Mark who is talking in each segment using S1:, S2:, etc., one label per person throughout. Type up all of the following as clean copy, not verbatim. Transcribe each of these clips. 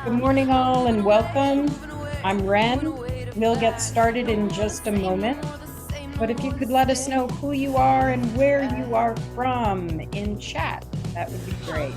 S1: Good morning, all, and welcome. I'm Ren. We'll get started in just a moment. But if you could let us know who you are and where you are from in chat, that would be great.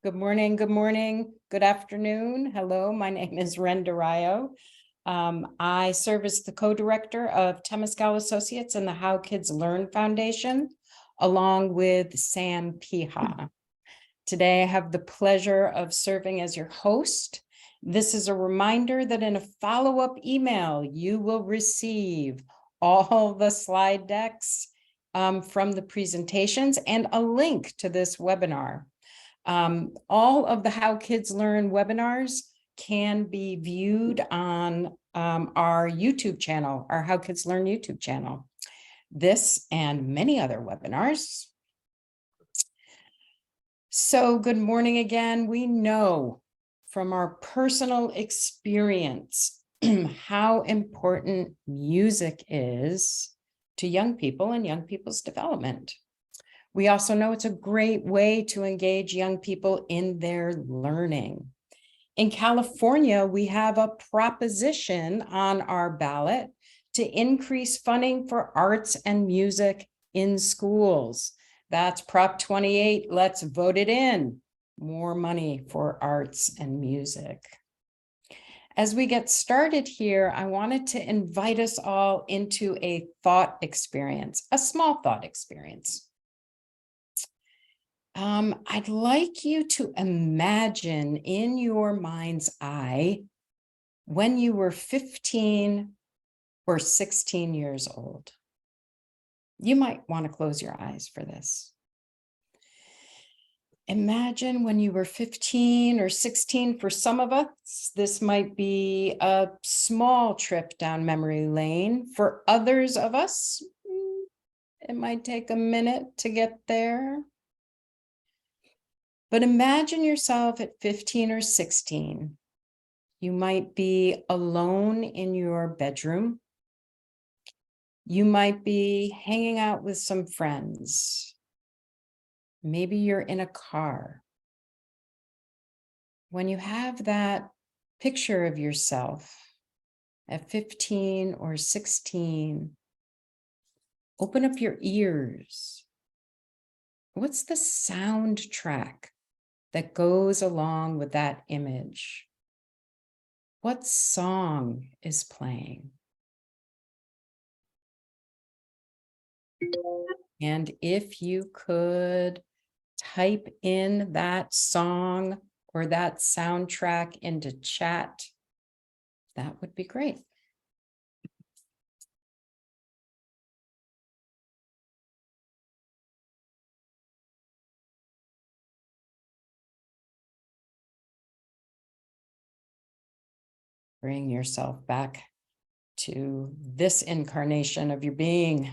S1: Good morning, good afternoon. Hello, my name is Ren Durayo. I serve as the co-director of Temescal Associates and the How Kids Learn Foundation, along with Sam Piha. Today, I have the pleasure of serving as your host. This is a reminder that in a follow-up email, you will receive all the slide decks from the presentations and a link to this webinar. All of the How Kids Learn webinars can be viewed on our YouTube channel, our How Kids Learn YouTube channel. This and many other webinars. So good morning again. We know from our personal experience how important music is to young people and young people's development. We also know it's a great way to engage young people in their learning. In California, we have a proposition on our ballot to increase funding for arts and music in schools. That's Prop 28. Let's vote it in. more money for arts and music. As we get started here, I wanted to invite us all into a thought experience, a small thought experience. I'd like you to imagine in your mind's eye when you were 15 or 16 years old. You might want to close your eyes for this. Imagine when you were 15 or 16. For some of us, this might be a small trip down memory lane. For others of us, it might take a minute to get there. But imagine yourself at 15 or 16. You might be alone in your bedroom. You might be hanging out with some friends. Maybe you're in a car. When you have that picture of yourself at 15 or 16, open up your ears. What's the soundtrack that goes along with that image? What song is playing? And if you could type in that song or that soundtrack into chat, that would be great. Bring yourself back to this incarnation of your being.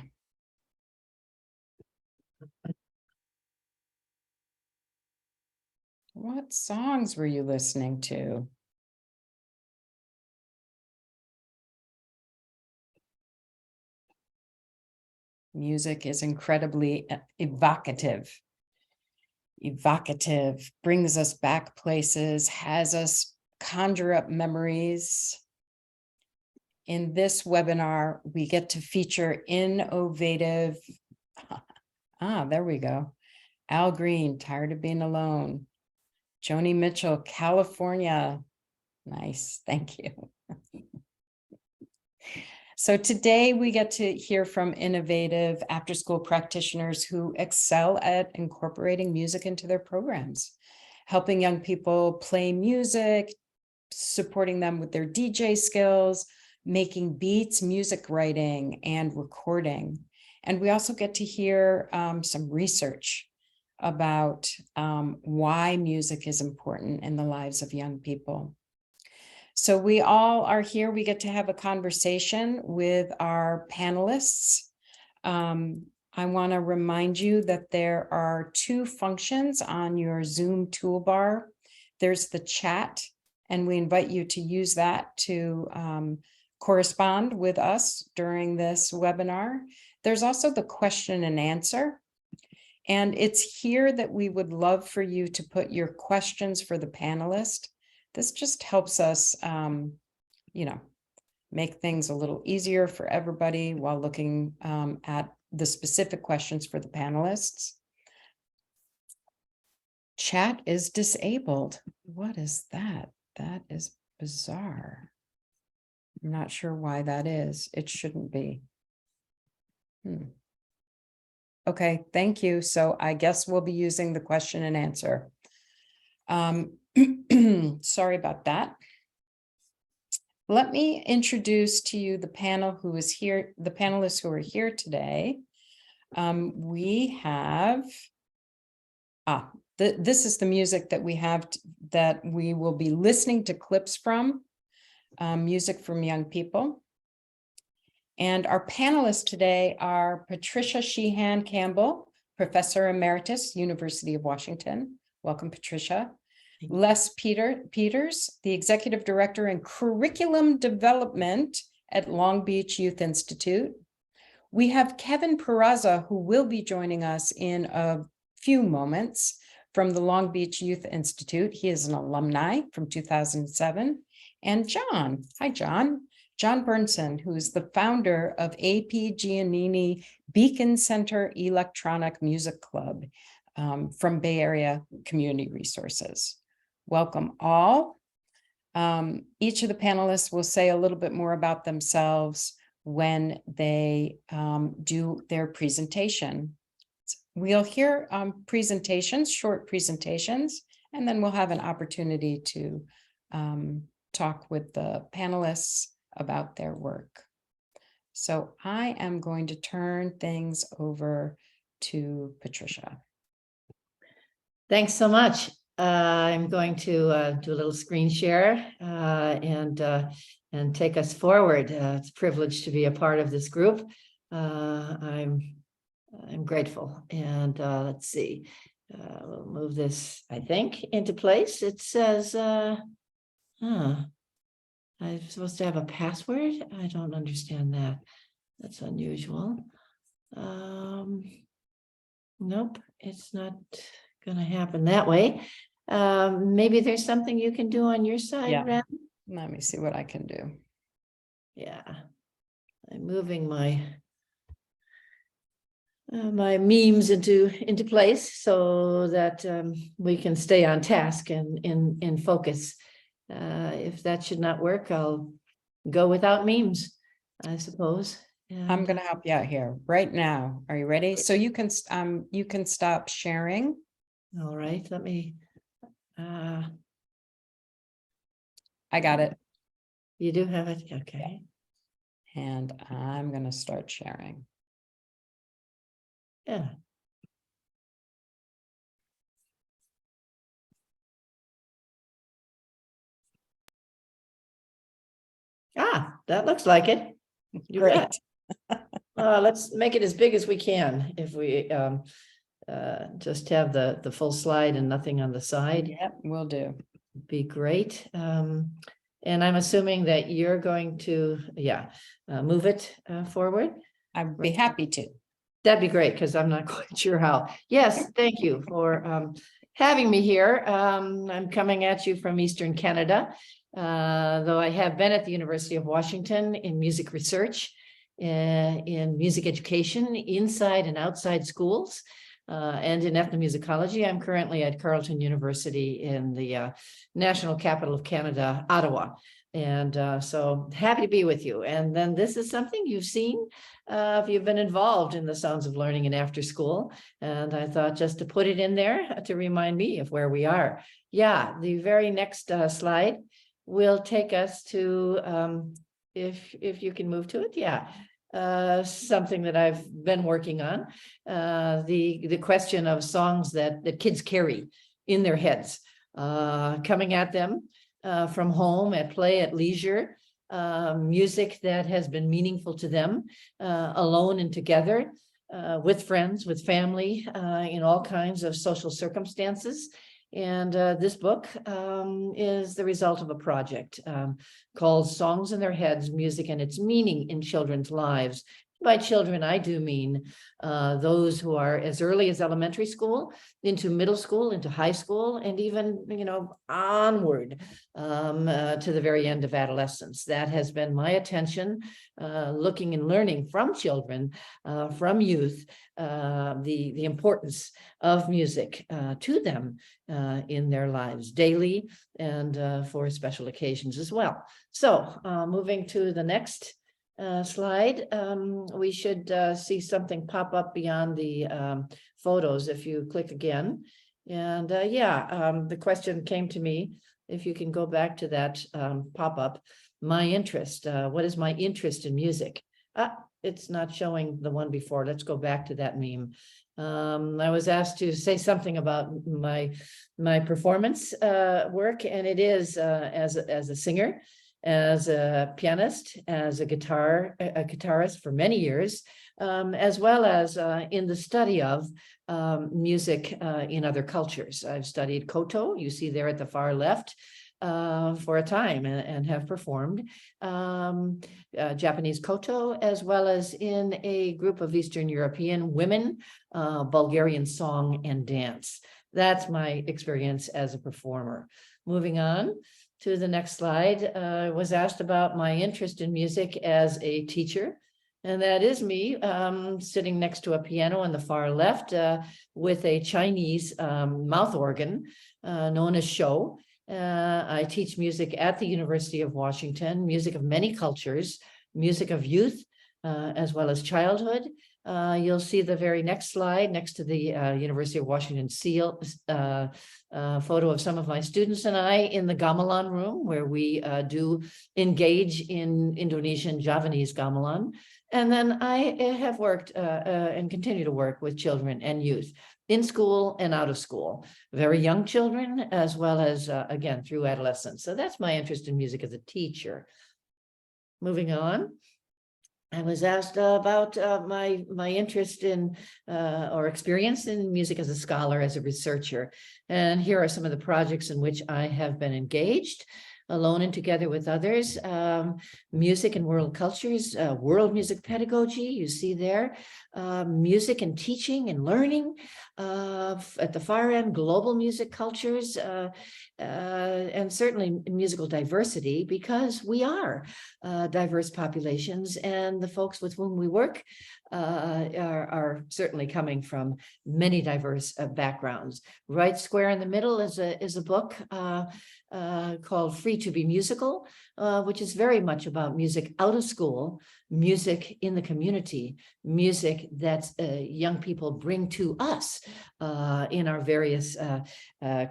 S1: What songs were you listening to? Music is incredibly evocative. Evocative, brings us back places, has us conjure up memories. In this webinar, we get to feature innovative, there we go. Al Green, Tired of Being Alone. Joni Mitchell, California. Nice, thank you. So today we get to hear from innovative after-school practitioners who excel at incorporating music into their programs, helping young people play music, supporting them with their DJ skills, making beats, music writing, and recording. And we also get to hear some research about why music is important in the lives of young people. So we all are here. We get to have a conversation with our panelists. I want to remind you that there are two functions on your Zoom toolbar. There's the chat, and we invite you to use that to correspond with us during this webinar. There's also the question and answer. And it's here that we would love for you to put your questions for the panelist. This just helps us, make things a little easier for everybody while looking at the specific questions for the panelists. Chat is disabled. What is that? That is bizarre. I'm not sure why that is. It shouldn't be. Okay, thank you. So I guess we'll be using the question and answer. Sorry about that. Let me introduce to you the panel who is here, the panelists who are here today. We have, this is the music that we have, that we will be listening to clips from, music from young people. And our panelists today are Patricia Sheehan Campbell, Professor Emeritus, University of Washington. Welcome, Patricia. Les Peters, the Executive Director in Curriculum Development at Long Beach Youth Institute. We have Kevin Peraza, who will be joining us in a few moments from the Long Beach Youth Institute. He is an alumni from 2007. And John, hi John. John Burnson, who is the founder of AP Giannini Beacon Center Electronic Music Club. from Bay Area Community Resources. Welcome all. Each of the panelists will say a little bit more about themselves when they do their presentation. We'll hear presentations, short presentations, and then we'll have an opportunity to talk with the panelists about their work. So I am going to turn things over to Patricia.
S2: Thanks so much. I'm going to do a little screen share and take us forward. It's a privilege to be a part of this group. I'm grateful. And let's see. We'll move this, I think, into place. It says, I'm supposed to have a password. I don't understand that. That's unusual. Nope, it's not gonna happen that way. Maybe there's something you can do on your side,
S1: Yeah.
S2: Ren?
S1: Let me see what I can do.
S2: Yeah, I'm moving my my memes into place so that we can stay on task and in focus. If that should not work, I'll go without memes, I suppose.
S1: I'm going to help you out here right now. Are you ready? So you can stop sharing.
S2: All right, let me.
S1: I got it.
S2: You do have it, okay.
S1: And I'm going to start sharing.
S2: Yeah. That looks like it. You
S1: Great.
S2: Let's make it as big as we can. If we just have the full slide and nothing on the side.
S1: Yep, will do.
S2: Be great. And I'm assuming that you're going to, move it forward.
S1: I'd be happy to.
S2: That'd be great, because I'm not quite sure how. Yes, thank you for having me here. I'm coming at you from Eastern Canada, though I have been at the University of Washington in music research, in music education, inside and outside schools, and in ethnomusicology. I'm currently at Carleton University in the National Capital of Canada, Ottawa. And so happy to be with you. And then this is something you've seen if you've been involved in the Sounds of Learning and After School. And I thought just to put it in there to remind me of where we are. Yeah, the very next slide will take us to, if you can move to it, yeah. Something that I've been working on, the question of songs that kids carry in their heads, coming at them from home, at play, at leisure, music that has been meaningful to them, alone and together, with friends, with family, in all kinds of social circumstances. And this book is the result of a project called Songs in Their Heads, Music and Its Meaning in Children's Lives. By children, I do mean those who are as early as elementary school, into middle school, into high school, and even, onward to the very end of adolescence. That has been my attention, looking and learning from children, from youth, the importance of music to them in their lives daily and for special occasions as well. So moving to the next slide, we should see something pop up beyond the photos if you click again. And the question came to me, if you can go back to that pop-up, my interest, what is my interest in music? It's not showing the one before. Let's go back to that meme. I was asked to say something about my performance work, and it is as a singer, as a pianist, as a guitarist for many years, as well as in the study of music in other cultures. I've studied koto, you see there at the far left, for a time and have performed Japanese koto, as well as in a group of Eastern European women, Bulgarian song and dance. That's my experience as a performer. Moving on to the next slide, I was asked about my interest in music as a teacher. And that is me sitting next to a piano on the far left with a Chinese mouth organ known as show. I teach music at the University of Washington, music of many cultures, music of youth, as well as childhood. You'll see the very next slide next to the University of Washington seal photo of some of my students and I in the gamelan room, where we do engage in Indonesian Javanese gamelan. And then I have worked and continue to work with children and youth in school and out of school, very young children, as well as, again, through adolescence. So that's my interest in music as a teacher. Moving on. I was asked about my interest in or experience in music as a scholar, as a researcher. And here are some of the projects in which I have been engaged, alone and together with others. Music and world cultures, world music pedagogy, you see there. Music and teaching and learning. At the far end, global music cultures, and certainly musical diversity, because we are diverse populations, and the folks with whom we work are certainly coming from many diverse backgrounds. Right square in the middle is a book called Free to be Musical, which is very much about music out of school, music in the community, music that young people bring to us in our various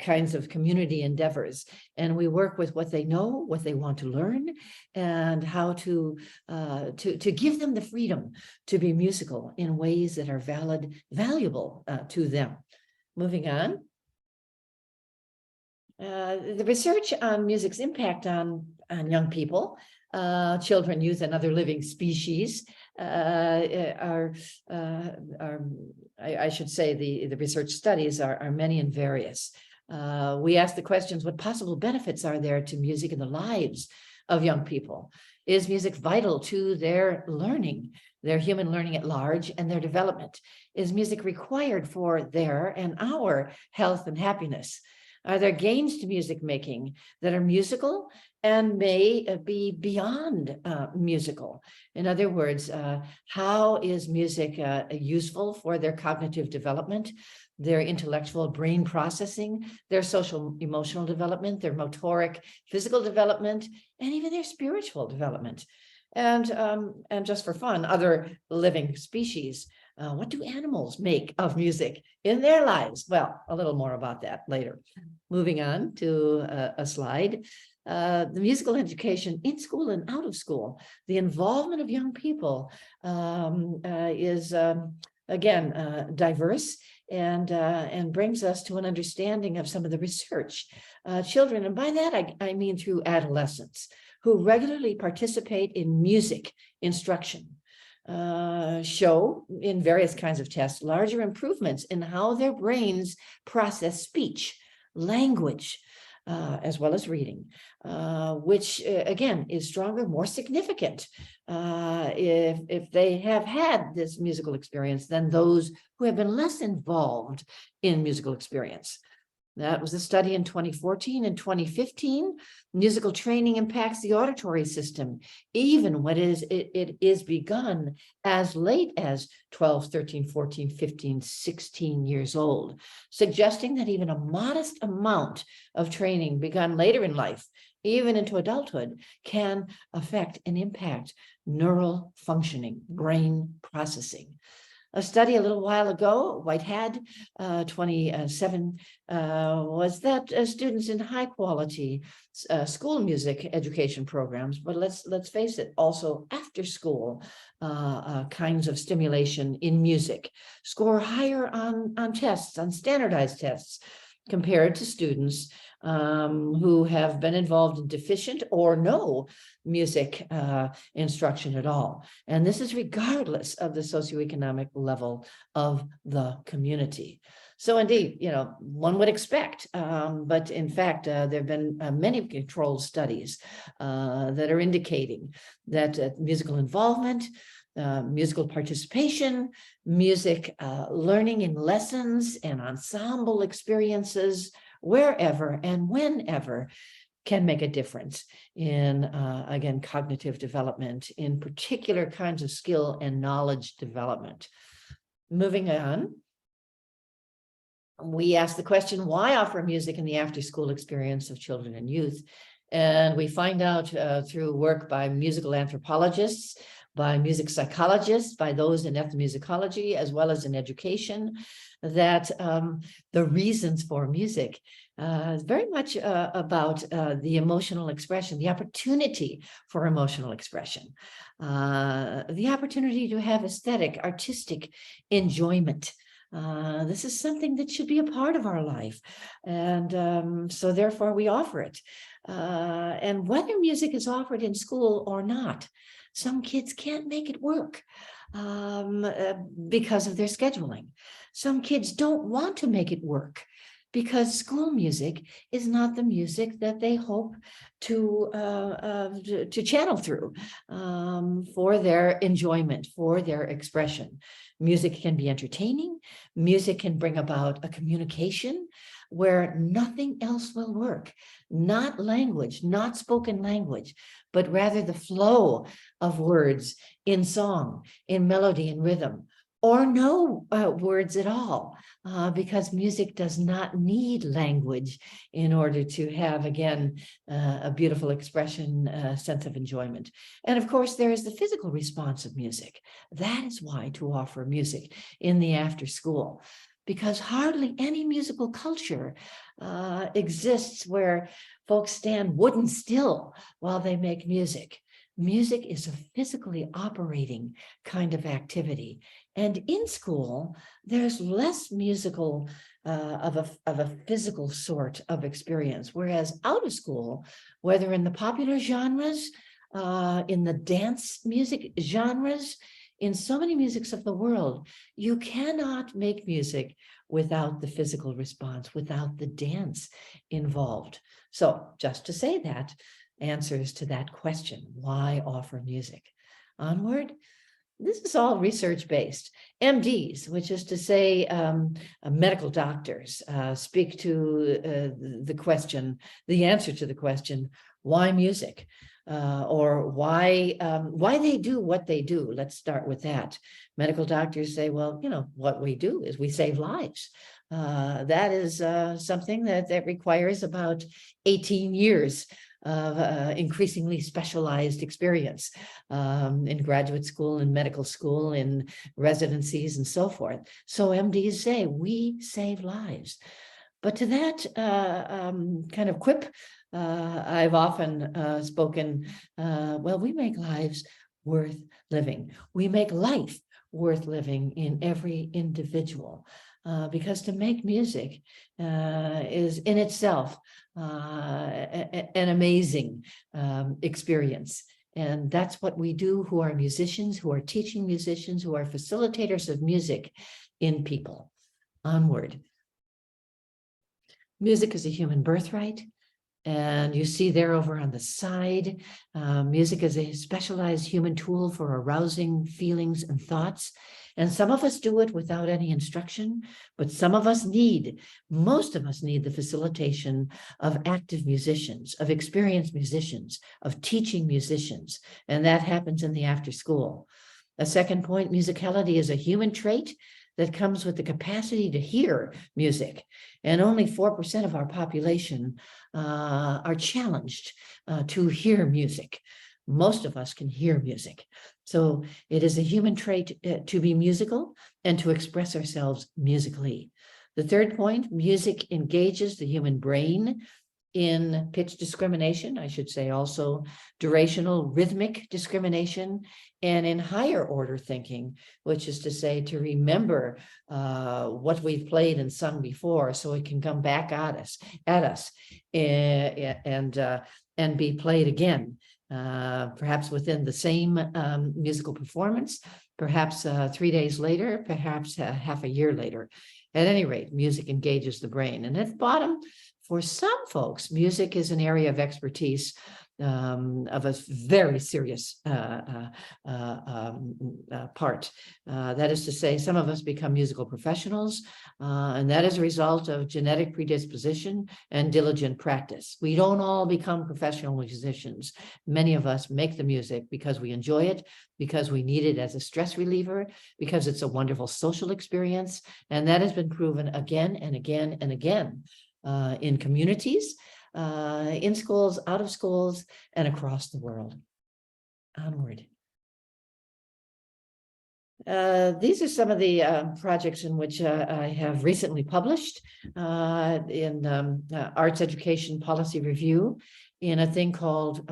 S2: kinds of community endeavors. And we work with what they know, what they want to learn, and how to give them the freedom to be musical in ways that are valuable to them. Moving on. The research on music's impact on young people, children, youth, and other living species I should say, the research studies are many and various. We ask the questions: what possible benefits are there to music in the lives of young people? Is music vital to their learning, their human learning at large, and their development? Is music required for their and our health and happiness? Are there gains to music making that are musical and may be beyond musical? In other words, how is music useful for their cognitive development, their intellectual brain processing, their social emotional development, their motoric physical development, and even their spiritual development? And just for fun, other living species. What do animals make of music in their lives? Well, a little more about that later. Moving on to a slide. The musical education in school and out of school, the involvement of young people is, again, diverse and brings us to an understanding of some of the research. Children, and by that I mean through adolescents, who regularly participate in music instruction, show in various kinds of tests larger improvements in how their brains process speech, language, as well as reading, which again is stronger, more significant if they have had this musical experience than those who have been less involved in musical experience. That was a study in 2014 and 2015. Musical training impacts the auditory system, even when it is begun as late as 12, 13, 14, 15, 16 years old, suggesting that even a modest amount of training begun later in life, even into adulthood, can affect and impact neural functioning, brain processing. A study a little while ago, Whitehead, 27, was that students in high quality school music education programs, but let's face it, also after school kinds of stimulation in music score higher on tests, on standardized tests, compared to students who have been involved in deficient or no music instruction at all. And this is regardless of the socioeconomic level of the community. So indeed, one would expect, but in fact, there have been many controlled studies that are indicating that musical involvement, musical participation, music learning in lessons and ensemble experiences, wherever and whenever, can make a difference in, again, cognitive development, in particular kinds of skill and knowledge development. Moving on, we ask the question, why offer music in the after-school experience of children and youth? And we find out through work by musical anthropologists, by music psychologists, by those in ethnomusicology, as well as in education, that the reasons for music is very much about the emotional expression, the opportunity for emotional expression, the opportunity to have aesthetic, artistic enjoyment. This is something that should be a part of our life. And so therefore we offer it. And whether music is offered in school or not, some kids can't make it work because of their scheduling. Some kids don't want to make it work because school music is not the music that they hope to channel through for their enjoyment, for their expression. Music can be entertaining. Music can bring about a communication where nothing else will work, not language, not spoken language, but rather the flow of words in song, in melody and rhythm, or no words at all, because music does not need language in order to have, again, a beautiful expression, sense of enjoyment. And of course, there is the physical response of music. That is why to offer music in the after school, because hardly any musical culture exists where folks stand wooden still while they make music. Music is a physically operating kind of activity. And in school, there's less musical of a physical sort of experience, whereas out of school, whether in the popular genres, in the dance music genres, in so many musics of the world, you cannot make music without the physical response, without the dance involved. So just to say that, answers to that question, why offer music? Onward. This is all research-based. MDs, which is to say medical doctors, speak to the question, the answer to the question, why music? Or why they do what they do. Let's start with that. Medical doctors say, well, you know, what we do is we save lives. That is something that requires about 18 years of increasingly specialized experience in graduate school and medical school, in residencies and so forth. So MDs say, we save lives. But to that kind of quip, I've often spoken, well, we make lives worth living. We make life worth living in every individual, because to make music is in itself an amazing experience. And that's what we do, who are musicians, who are teaching musicians, who are facilitators of music in people. Onward. Music is a human birthright. And you see there over on the side, music is a specialized human tool for arousing feelings and thoughts. And some of us do it without any instruction, but some of us most of us need the facilitation of active musicians, of experienced musicians, of teaching musicians. And that happens in the after school. A second point, musicality is a human trait that comes with the capacity to hear music. And only 4% of our population are challenged to hear music. Most of us can hear music. So it is a human trait to be musical and to express ourselves musically. The third point, music engages the human brain in pitch discrimination, I should say also durational rhythmic discrimination, and in higher order thinking, which is to say to remember what we've played and sung before so it can come back at us and be played again, perhaps within the same musical performance, perhaps 3 days later, perhaps half a year later. At any rate, music engages the brain. And at the bottom, for some folks, music is an area of expertise of a very serious part. That is to say, some of us become musical professionals, and that is a result of genetic predisposition and diligent practice. We don't all become professional musicians. Many of us make the music because we enjoy it, because we need it as a stress reliever, because it's a wonderful social experience. And that has been proven again and again and again in communities, in schools, out of schools, and across the world. Onward. These are some of the projects in which I have recently published in Arts Education Policy Review, in a thing called,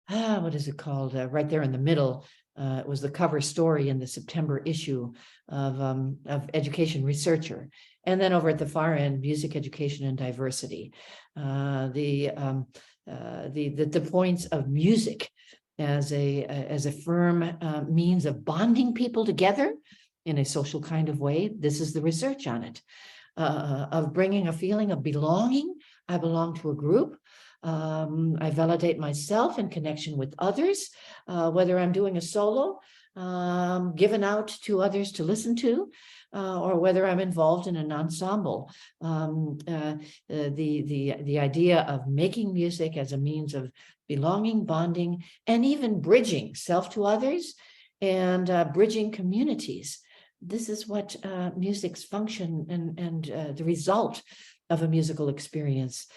S2: what is it called? Right there in the middle, it was the cover story in the September issue of Education Researcher. And then over at the far end, Music Education and Diversity. The points of music as a firm means of bonding people together in a social kind of way. This is the research on it, of bringing a feeling of belonging. I belong to a group. I validate myself in connection with others, whether I'm doing a solo, given out to others to listen to, or whether I'm involved in an ensemble. The idea of making music as a means of belonging, bonding, and even bridging self to others, and bridging communities. This is what music's function and the result of a musical experience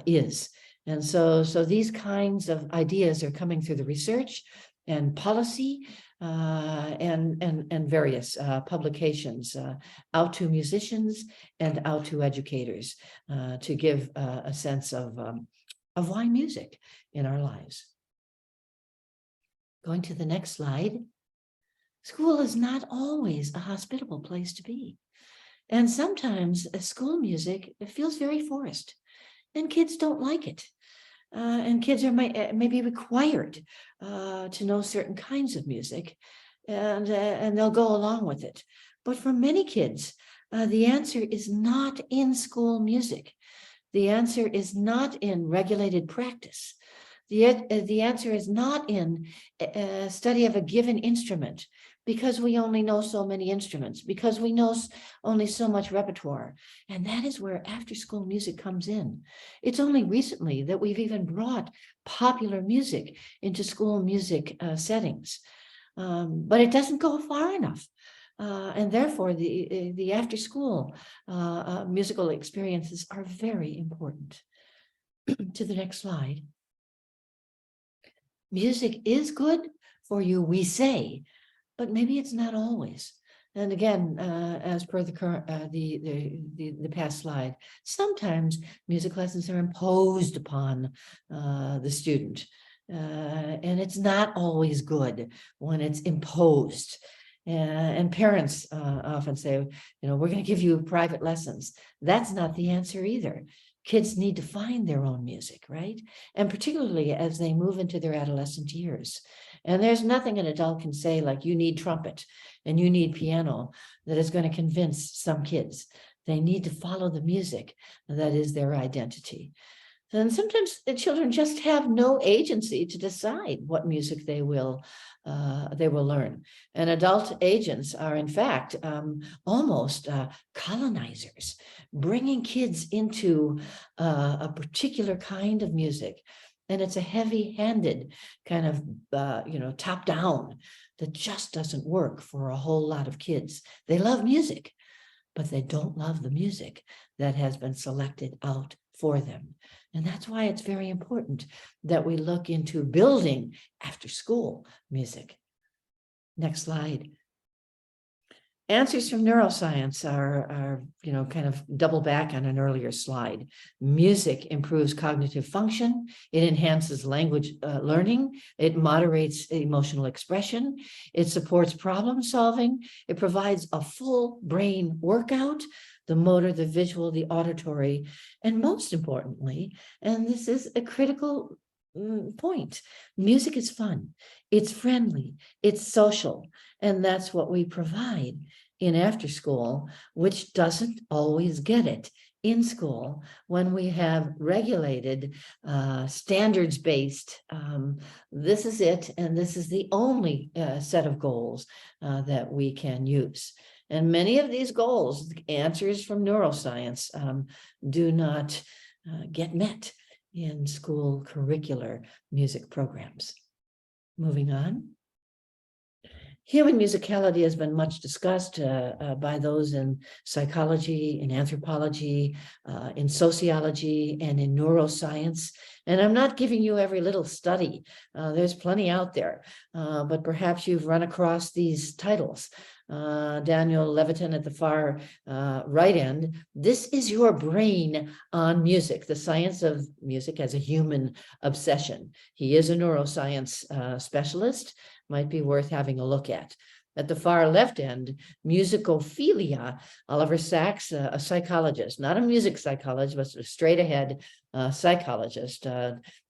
S2: is. And so these kinds of ideas are coming through the research and policy and various publications out to musicians and out to educators to give a sense of why music in our lives. Going to the next slide. School is not always a hospitable place to be. And sometimes school music, it feels very forced, and kids don't like it. And kids are maybe required to know certain kinds of music, and they'll go along with it. But for many kids, the answer is not in school music. The answer is not in regulated practice. The answer is not in study of a given instrument, because we only know so many instruments, because we know only so much repertoire. And that is where after-school music comes in. It's only recently that we've even brought popular music into school music settings. But it doesn't go far enough. And therefore, the after-school musical experiences are very important. To the next slide. Music is good for you, we say, but maybe it's not always. And again, as per the current, the past slide, sometimes music lessons are imposed upon the student, and it's not always good when it's imposed. And parents often say, we're going to give you private lessons. That's not the answer either. Kids need to find their own music, right? And particularly as they move into their adolescent years. And there's nothing an adult can say like, you need trumpet and you need piano, that is going to convince some kids. They need to follow the music that is their identity. And sometimes the children just have no agency to decide what music they will learn. And adult agents are, in fact, almost colonizers, bringing kids into a particular kind of music. And it's a heavy-handed kind of, top-down that just doesn't work for a whole lot of kids. They love music, but they don't love the music that has been selected out for them. And that's why it's very important that we look into building after-school music. Next slide. Answers from neuroscience are kind of double back on an earlier slide. Music improves cognitive function. It enhances language learning. It moderates emotional expression. It supports problem solving. It provides a full brain workout, the motor, the visual, the auditory, and most importantly, and this is a critical point, music is fun, it's friendly, it's social, and that's what we provide in after school, which doesn't always get it in school when we have regulated, standards-based, this is it, and this is the only set of goals that we can use. And many of these goals, answers from neuroscience, do not get met in school curricular music programs. Moving on. Human musicality has been much discussed by those in psychology, in anthropology, in sociology, and in neuroscience. And I'm not giving you every little study. There's plenty out there, but perhaps you've run across these titles. Daniel Levitin at the far right end. This is your brain on music, the science of music as a human obsession. He is a neuroscience specialist. Might be worth having a look at. At the far left end, musicophilia. Oliver Sacks, a psychologist, not a music psychologist, but a straight ahead psychologist,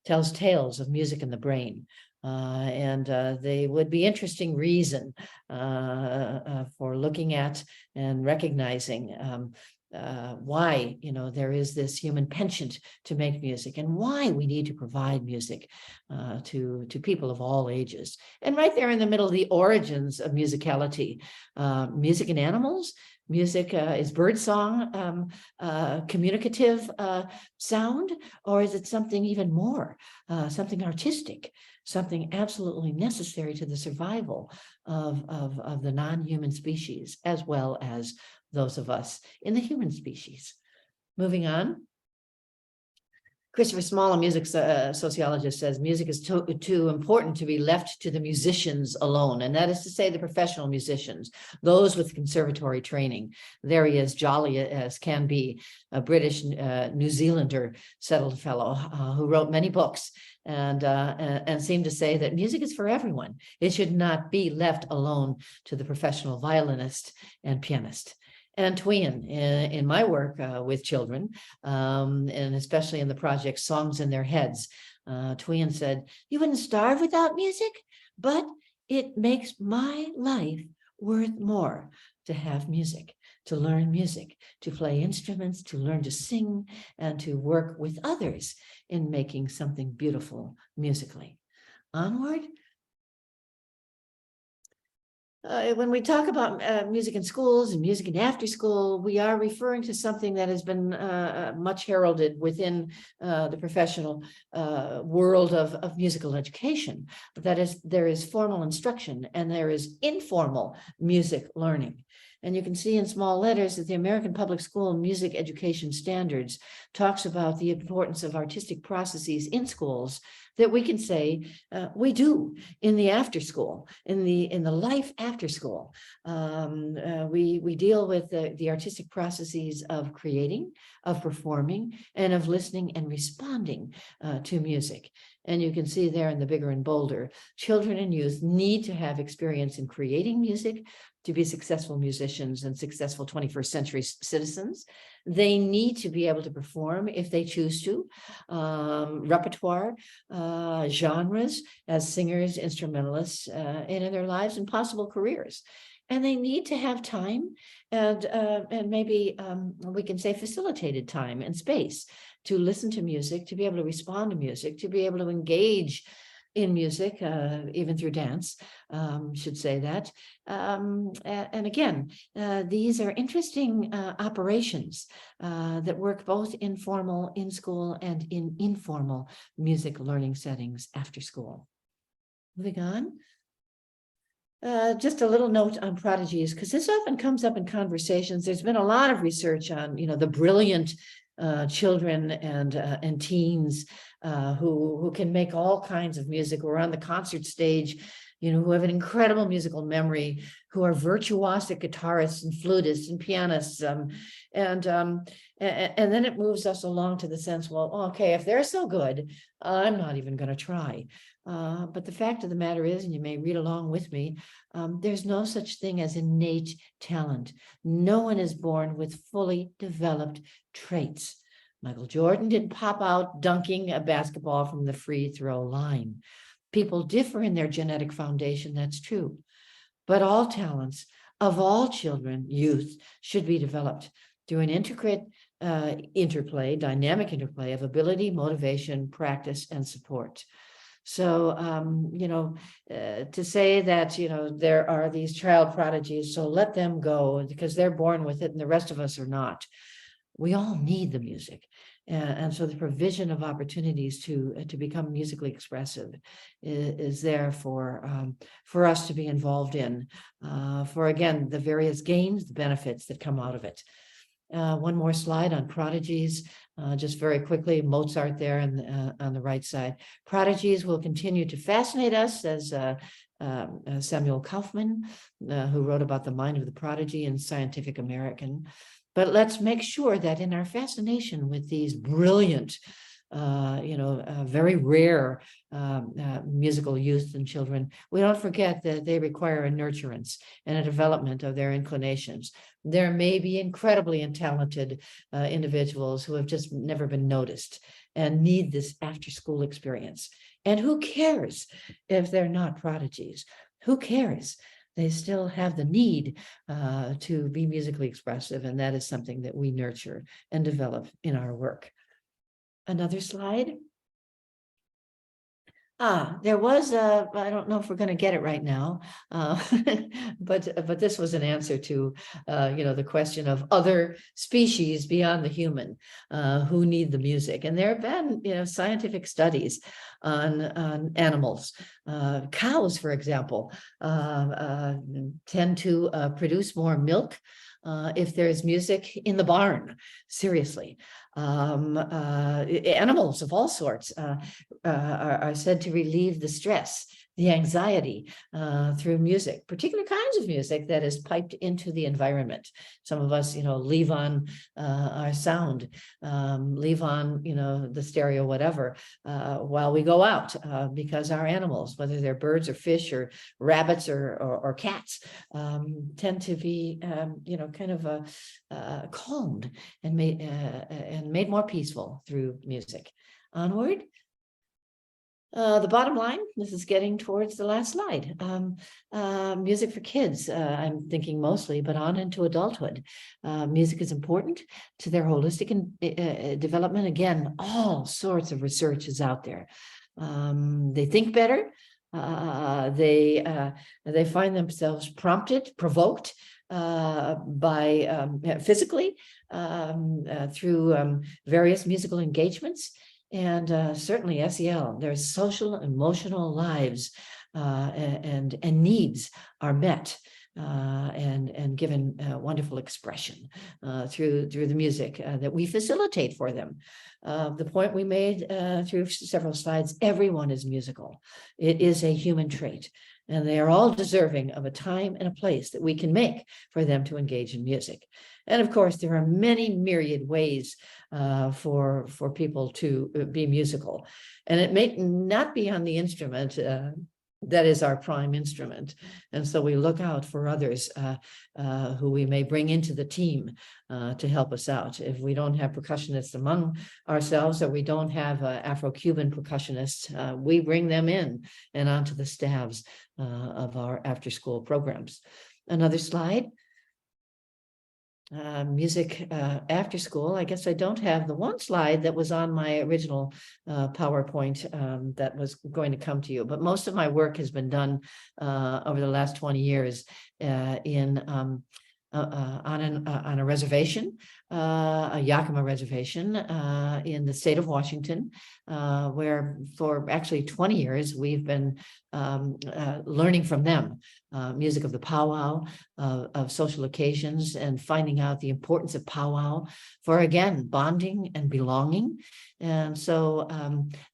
S2: tells tales of music in the brain. And they would be interesting reason for looking at and recognizing why, there is this human penchant to make music, and why we need to provide music to people of all ages. And right there in the middle, the origins of musicality. Music in animals. Music is birdsong communicative sound, or is it something even more, something artistic, something absolutely necessary to the survival of the non-human species, as well as those of us in the human species. Moving on. Christopher Small, a music sociologist, says music is too important to be left to the musicians alone. And that is to say the professional musicians, those with conservatory training. There he is, jolly as can be, a British New Zealander settled fellow who wrote many books and seemed to say that music is for everyone. It should not be left alone to the professional violinist and pianist. And Twean, in my work with children, and especially in the project Songs in Their Heads, Twean said, "You wouldn't starve without music, but it makes my life worth more to have music, to learn music, to play instruments, to learn to sing, and to work with others in making something beautiful musically." Onward. When we talk about music in schools and music in after school, we are referring to something that has been much heralded within the professional world of musical education. That is, there is formal instruction and there is informal music learning. And you can see in small letters that the American Public School Music Education Standards talks about the importance of artistic processes in schools that we can say we do in the after school, in the life after school. We deal with the artistic processes of creating, of performing, and of listening and responding to music. And you can see there in the bigger and bolder, children and youth need to have experience in creating music to be successful musicians and successful 21st century citizens. They need to be able to perform if they choose to, repertoire, genres as singers, instrumentalists, and in their lives and possible careers. And they need to have time and maybe we can say facilitated time and space to listen to music, to be able to respond to music, to be able to engage in music, even through dance, should say that. And again, these are interesting operations that work both in formal, in school, and in informal music learning settings after school. Moving on. Just a little note on prodigies, because this often comes up in conversations. There's been a lot of research on, the brilliant children and teens who can make all kinds of music, who are on the concert stage, who have an incredible musical memory, who are virtuosic guitarists and flutists and pianists. And then it moves us along to the sense, well, okay, if they're so good, I'm not even going to try. But the fact of the matter is, and you may read along with me, there's no such thing as innate talent. No one is born with fully developed traits. Michael Jordan didn't pop out dunking a basketball from the free throw line. People differ in their genetic foundation, that's true. But all talents of all children, youth, should be developed through an intricate dynamic interplay of ability, motivation, practice, and support. So, to say that, there are these child prodigies, so let them go because they're born with it and the rest of us are not. We all need the music. And so the provision of opportunities to become musically expressive is there for us to be involved in, for, again, the various gains, the benefits that come out of it. One more slide on prodigies, just very quickly. Mozart there on the right side. Prodigies will continue to fascinate us, as Samuel Kaufman, who wrote about the mind of the prodigy in Scientific American. But let's make sure that in our fascination with these brilliant, very rare musical youth and children, we don't forget that they require a nurturance and a development of their inclinations. There may be incredibly talented individuals who have just never been noticed and need this after-school experience. And who cares if they're not prodigies? Who cares? They still have the need to be musically expressive, and that is something that we nurture and develop in our work. Another slide. There was I don't know if we're going to get it right now, but this was an answer to, the question of other species beyond the human who need the music. And there have been, scientific studies on animals. Cows, for example, tend to produce more milk if there's music in the barn. Seriously. Animals of all sorts are said to relieve the stress, the anxiety through music, particular kinds of music that is piped into the environment. Some of us, leave on our sound, leave on, the stereo, whatever, while we go out because our animals, whether they're birds or fish or rabbits or cats, tend to be, kind of calmed and made more peaceful through music. Onward. The bottom line, this is getting towards the last slide. Music for kids, I'm thinking mostly, but on into adulthood. Music is important to their holistic development. Again, all sorts of research is out there. They think better. They find themselves provoked by physically through various musical engagements. And certainly SEL, their social, emotional lives and needs are met and given wonderful expression through the music that we facilitate for them. The point we made through several slides, everyone is musical. It is a human trait. And they are all deserving of a time and a place that we can make for them to engage in music. And of course, there are many myriad ways for people to be musical. And it may not be on the instrument that is our prime instrument. And so we look out for others who we may bring into the team to help us out. If we don't have percussionists among ourselves, or we don't have Afro-Cuban percussionists, we bring them in and onto the staffs of our after-school programs. Another slide. Music after school. I guess I don't have the one slide that was on my original PowerPoint that was going to come to you, but most of my work has been done over the last 20 years on a reservation, a Yakima reservation in the state of Washington, where for actually 20 years we've been learning from them music of the powwow, of social occasions, and finding out the importance of powwow for, again, bonding and belonging. And so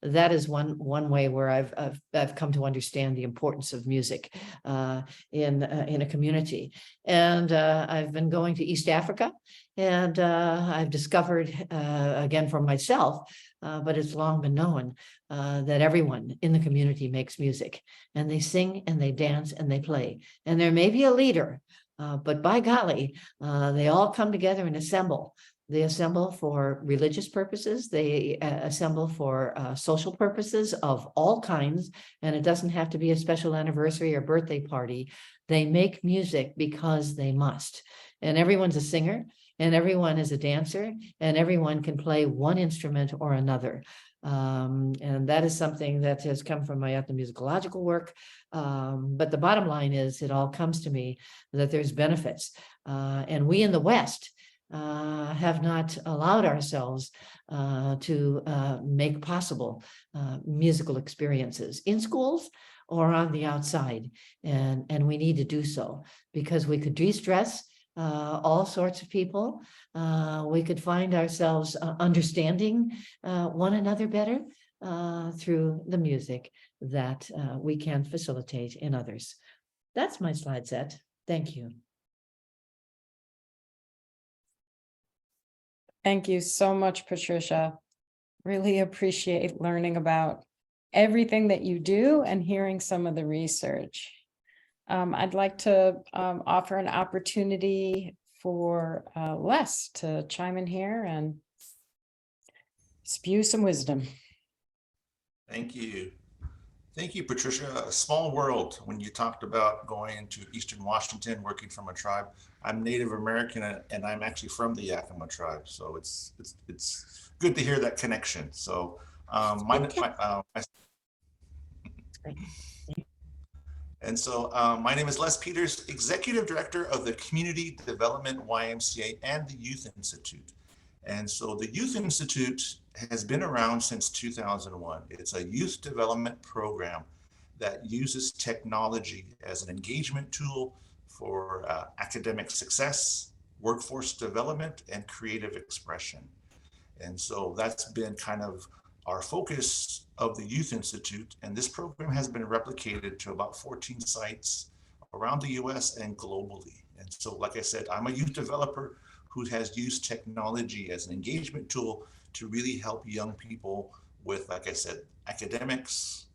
S2: that is one way where I've come to understand the importance of music in a community. And I've been going to East Africa, and I've discovered, again, for myself, but it's long been known that everyone in the community makes music, and they sing and they dance and they play. And there may be a leader, but by golly, they all come together and assemble. They assemble for religious purposes. They assemble for social purposes of all kinds. And it doesn't have to be a special anniversary or birthday party. They make music because they must. And everyone's a singer. and everyone is a dancer, and everyone can play one instrument or another. And that is something that has come from my ethnomusicological work. But the bottom line is, it all comes to me that there's benefits. And we in the West have not allowed ourselves to make possible musical experiences in schools or on the outside. And we need to do so, because we could de-stress all sorts of people. We could find ourselves understanding one another better through the music that we can facilitate in others. That's my slide set. Thank you.
S1: Thank you so much, Patricia. Really appreciate learning about everything that you do and hearing some of the research. I'd like to offer an opportunity for Les to chime in here and spew some wisdom.
S3: Thank you. Thank you, Patricia. A small world when you talked about going into Eastern Washington, working from a tribe. I'm Native American and I'm actually from the Yakima tribe. So it's good to hear that connection. So my name is Les Peters, Executive Director of the Community Development YMCA and the Youth Institute. And so the Youth Institute has been around since 2001. It's a youth development program that uses technology as an engagement tool for academic success, workforce development, and creative expression. And so that's been kind of our focus of the Youth Institute. And this program has been replicated to about 14 sites around the US and globally. And so, like I said, I'm a youth developer who has used technology as an engagement tool to really help young people with, like I said, academics,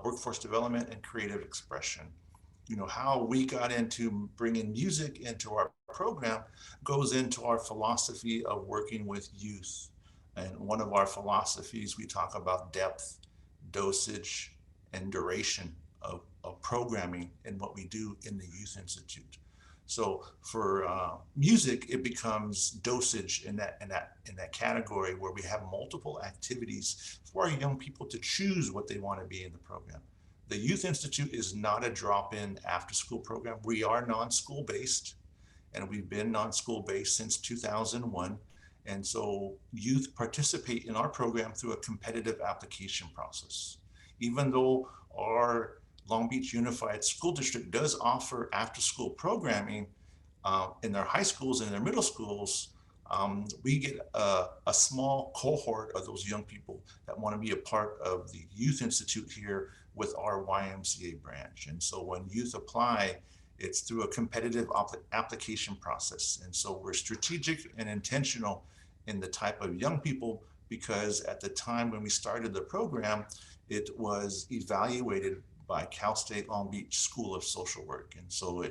S3: workforce development, and creative expression. You know, how we got into bringing music into our program goes into our philosophy of working with youth. And one of our philosophies, we talk about depth, dosage, and duration of programming in what we do in the Youth Institute. So for music, it becomes dosage in that category where we have multiple activities for our young people to choose what they want to be in the program. The Youth Institute is not a drop-in after-school program. We are non-school based, and we've been non-school based since 2001. And so youth participate in our program through a competitive application process. Even though our Long Beach Unified School District does offer after-school programming in their high schools and in their middle schools, we get a small cohort of those young people that want to be a part of the Youth Institute here with our YMCA branch. And so when youth apply, it's through a competitive application process. And so we're strategic and intentional in the type of young people, because at the time when we started the program, it was evaluated by Cal State Long Beach School of Social Work. And so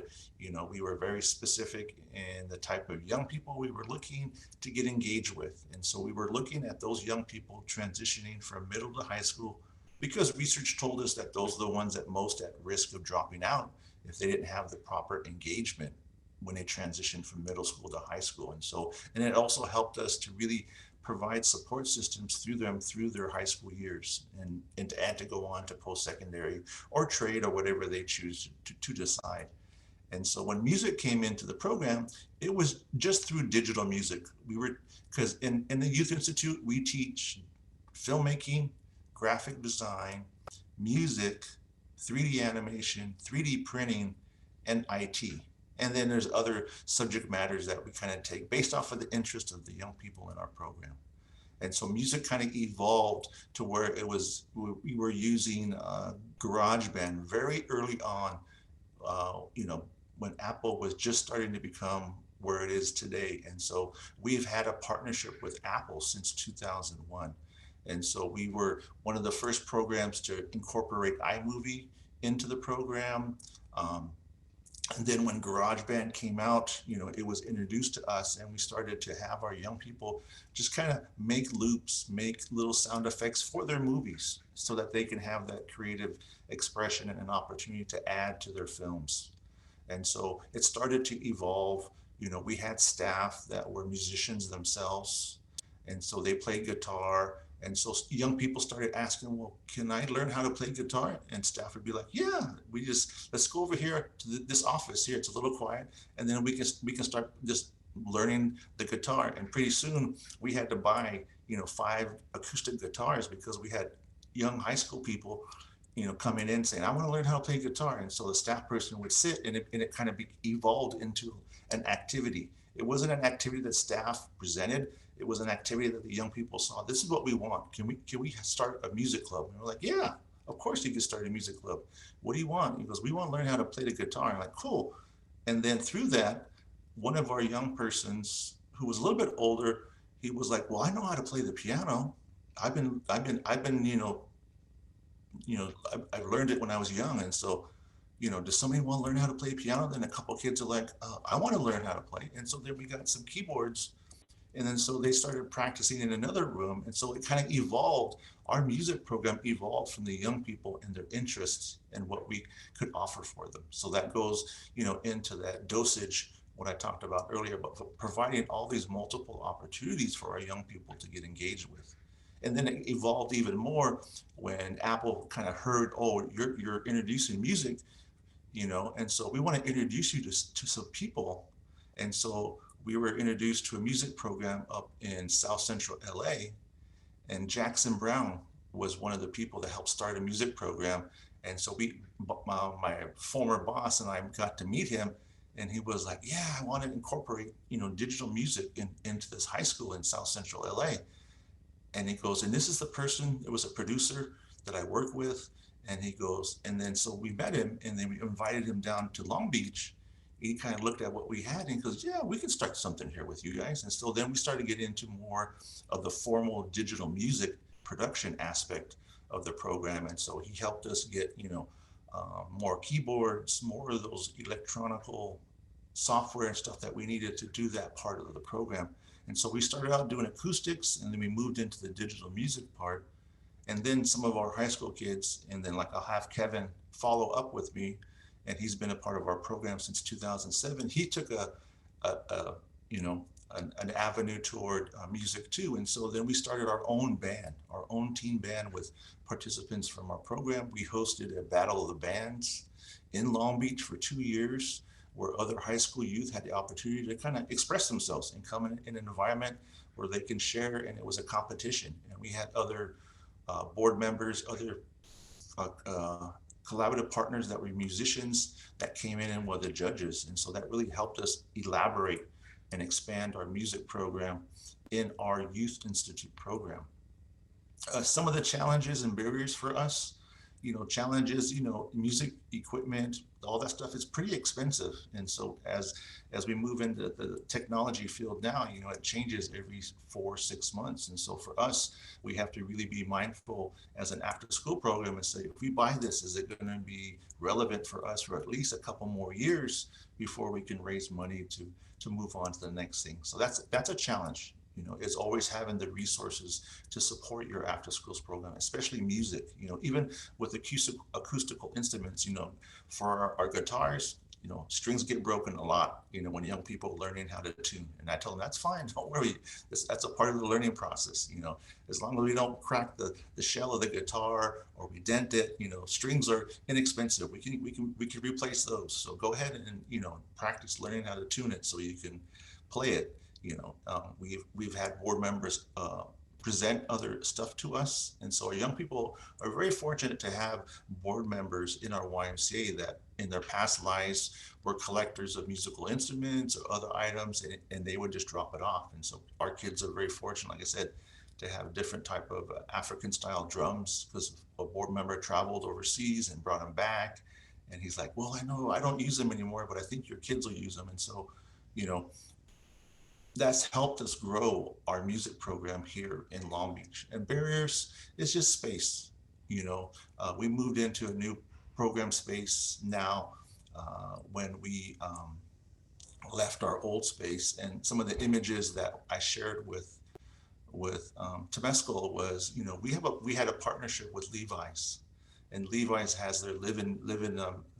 S3: we were very specific in the type of young people we were looking to get engaged with. And so we were looking at those young people transitioning from middle to high school, because research told us that those are the ones that most at risk of dropping out if they didn't have the proper engagement when they transitioned from middle school to high school. And it also helped us to really provide support systems through their high school years and to go on to post-secondary or trade or whatever they choose to decide. And so when music came into the program, it was just through digital music. Because in the Youth Institute, we teach filmmaking, graphic design, music, 3D animation, 3D printing, and IT. And then there's other subject matters that we kind of take based off of the interest of the young people in our program. And so music kind of evolved to where we were using GarageBand very early on, when Apple was just starting to become where it is today. And so we've had a partnership with Apple since 2001. And so we were one of the first programs to incorporate iMovie into the program. And then when GarageBand came out, it was introduced to us, and we started to have our young people just kind of make loops, make little sound effects for their movies so that they can have that creative expression and an opportunity to add to their films. And so it started to evolve We had staff that were musicians themselves, and so they played guitar. And so young people started asking, well, can I learn how to play guitar? And staff would be like, yeah, let's go over here to this office here. It's a little quiet. And then we can start just learning the guitar. And pretty soon we had to buy, 5 acoustic guitars because we had young high school people, coming in saying, I want to learn how to play guitar. And so the staff person would sit, and it kind of evolved into an activity. It wasn't an activity that staff presented. It was an activity that the young people saw. This is what we want. Can we start a music club? And we're like, yeah, of course you can start a music club. What do you want? He goes, we want to learn how to play the guitar. I'm like, cool. And then through that, one of our young persons who was a little bit older, he was like, well, I know how to play the piano. I've been, I learned it when I was young. And so, does somebody want to learn how to play piano? Then a couple of kids are like, I want to learn how to play. And so then we got some keyboards. And then so they started practicing in another room. And so it kind of evolved. Our music program evolved from the young people and their interests and what we could offer for them. So that goes, into that dosage, what I talked about earlier, about providing all these multiple opportunities for our young people to get engaged with. And then it evolved even more when Apple kind of heard, oh, you're introducing music, and so we want to introduce you to some people. And so we were introduced to a music program up in South Central LA, and Jackson Brown was one of the people that helped start a music program. And so my former boss and I got to meet him, and he was like, yeah, I want to incorporate, digital music into this high school in South Central LA. And he goes, and this is the person, it was a producer that I work with. And he goes, and then so we met him, and then we invited him down to Long Beach. He kind of looked at what we had, and he goes, yeah, we can start something here with you guys. And so then we started getting into more of the formal digital music production aspect of the program. And so he helped us get, more keyboards, more of those electronical software and stuff that we needed to do that part of the program. And so we started out doing acoustics, and then we moved into the digital music part. And then some of our high school kids, and then like I'll have Kevin follow up with me, and he's been a part of our program since 2007. He took a an avenue toward music too. And so then we started our own band, our own teen band with participants from our program. We hosted a Battle of the Bands in Long Beach for 2 years, where other high school youth had the opportunity to kind of express themselves and come in an environment where they can share. And it was a competition. And we had other board members, other collaborative partners that were musicians that came in and were the judges. And so that really helped us elaborate and expand our music program in our Youth Institute program. Some of the challenges and barriers for us, challenges, music equipment, all that stuff is pretty expensive. And so as we move into the technology field now, it changes every 4-6 months. And so for us, we have to really be mindful as an after school program and say, if we buy this, is it going to be relevant for us for at least a couple more years before we can raise money to move on to the next thing? So that's a challenge. Is always having the resources to support your after schools program, especially music. Even with acoustical instruments, for our guitars, strings get broken a lot, when young people are learning how to tune. And I tell them, that's fine, don't worry. That's a part of the learning process. As long as we don't crack the shell of the guitar or we dent it, strings are inexpensive. We can replace those. So go ahead and, practice learning how to tune it so you can play it. We've had board members present other stuff to us. And so our young people are very fortunate to have board members in our YMCA that in their past lives were collectors of musical instruments or other items, and they would just drop it off. And so our kids are very fortunate, like I said, to have different type of African style drums, because a board member traveled overseas and brought them back. And he's like, well, I know I don't use them anymore, but I think your kids will use them. And so, that's helped us grow our music program here in Long Beach. And barriers is just space. We moved into a new program space now when we left our old space. And some of the images that I shared with Temescal was, we had a partnership with Levi's, and Levi's has their Live in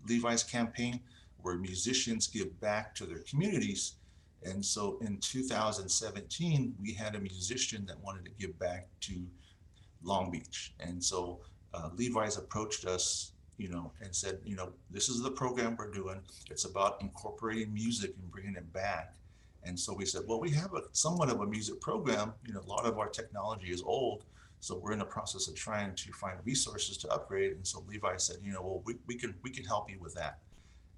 S3: Levi's campaign, where musicians give back to their communities. And so in 2017, we had a musician that wanted to give back to Long Beach. And so Levi's approached us, and said, this is the program we're doing. It's about incorporating music and bringing it back. And so we said, well, we have a somewhat of a music program. A lot of our technology is old. So we're in the process of trying to find resources to upgrade. And so Levi said, well, we can help you with that.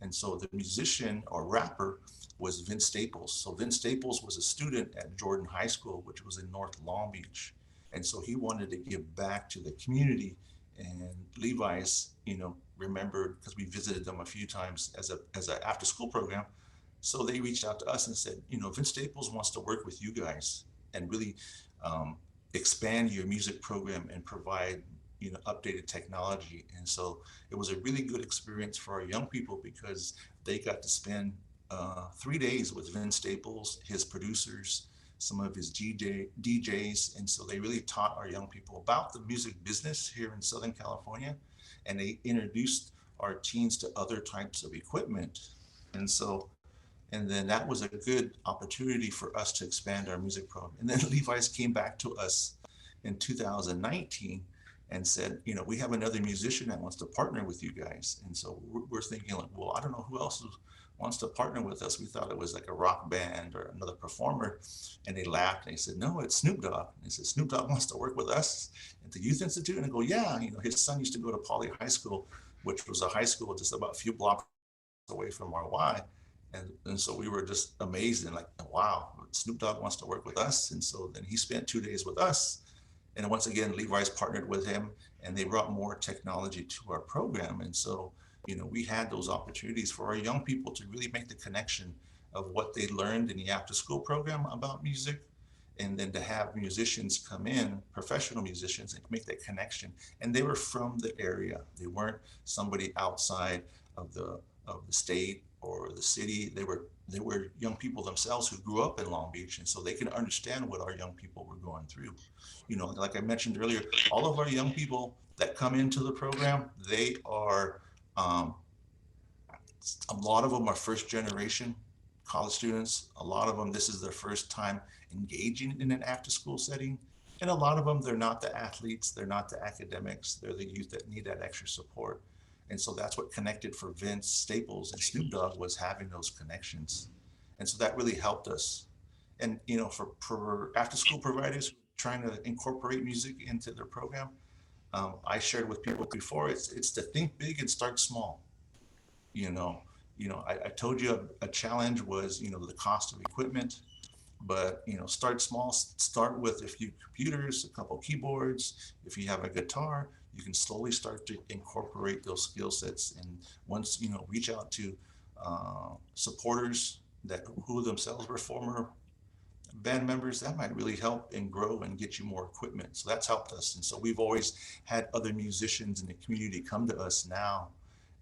S3: And so the musician or rapper was Vince Staples. So Vince Staples was a student at Jordan High School, which was in North Long Beach. And so he wanted to give back to the community. And Levi's, remembered, because we visited them a few times as a after school program. So they reached out to us and said, Vince Staples wants to work with you guys and really expand your music program and provide updated technology. And so it was a really good experience for our young people because they got to spend 3 days with Vince Staples, his producers, some of his DJs. And so they really taught our young people about the music business here in Southern California. And they introduced our teens to other types of equipment. And then that was a good opportunity for us to expand our music program. And then Levi's came back to us in 2019 and said, we have another musician that wants to partner with you guys. And so we're thinking like, well, I don't know who else wants to partner with us. We thought it was like a rock band or another performer. And they laughed and they said, no, it's Snoop Dogg. And they said, Snoop Dogg wants to work with us at the Youth Institute. And I go, yeah, his son used to go to Poly High School, which was a high school just about a few blocks away from RY. And so we were just amazed and like, wow, Snoop Dogg wants to work with us. And so then he spent 2 days with us. And once again, Levi's partnered with him and they brought more technology to our program. And so, we had those opportunities for our young people to really make the connection of what they learned in the after school program about music. And then to have musicians come in, professional musicians, and make that connection. And they were from the area. They weren't somebody outside of the state or the city. They were young people themselves who grew up in Long Beach, and so they can understand what our young people were going through. Like I mentioned earlier, all of our young people that come into the program, they are a lot of them are first generation college students. A lot of them, this is their first time engaging in an after school setting. And a lot of them, they're not the athletes, they're not the academics, they're the youth that need that extra support. And so that's what connected for Vince Staples and Snoop Dogg, was having those connections. And so that really helped us. And for after school providers trying to incorporate music into their program, I shared with people before, it's to think big and start small. you know I told you a challenge was the cost of equipment, but start small. Start with a few computers, a couple keyboards. If you have a guitar, you can slowly start to incorporate those skill sets. And once reach out to supporters that who themselves were former band members, that might really help and grow and get you more equipment. So that's helped us. And so we've always had other musicians in the community come to us now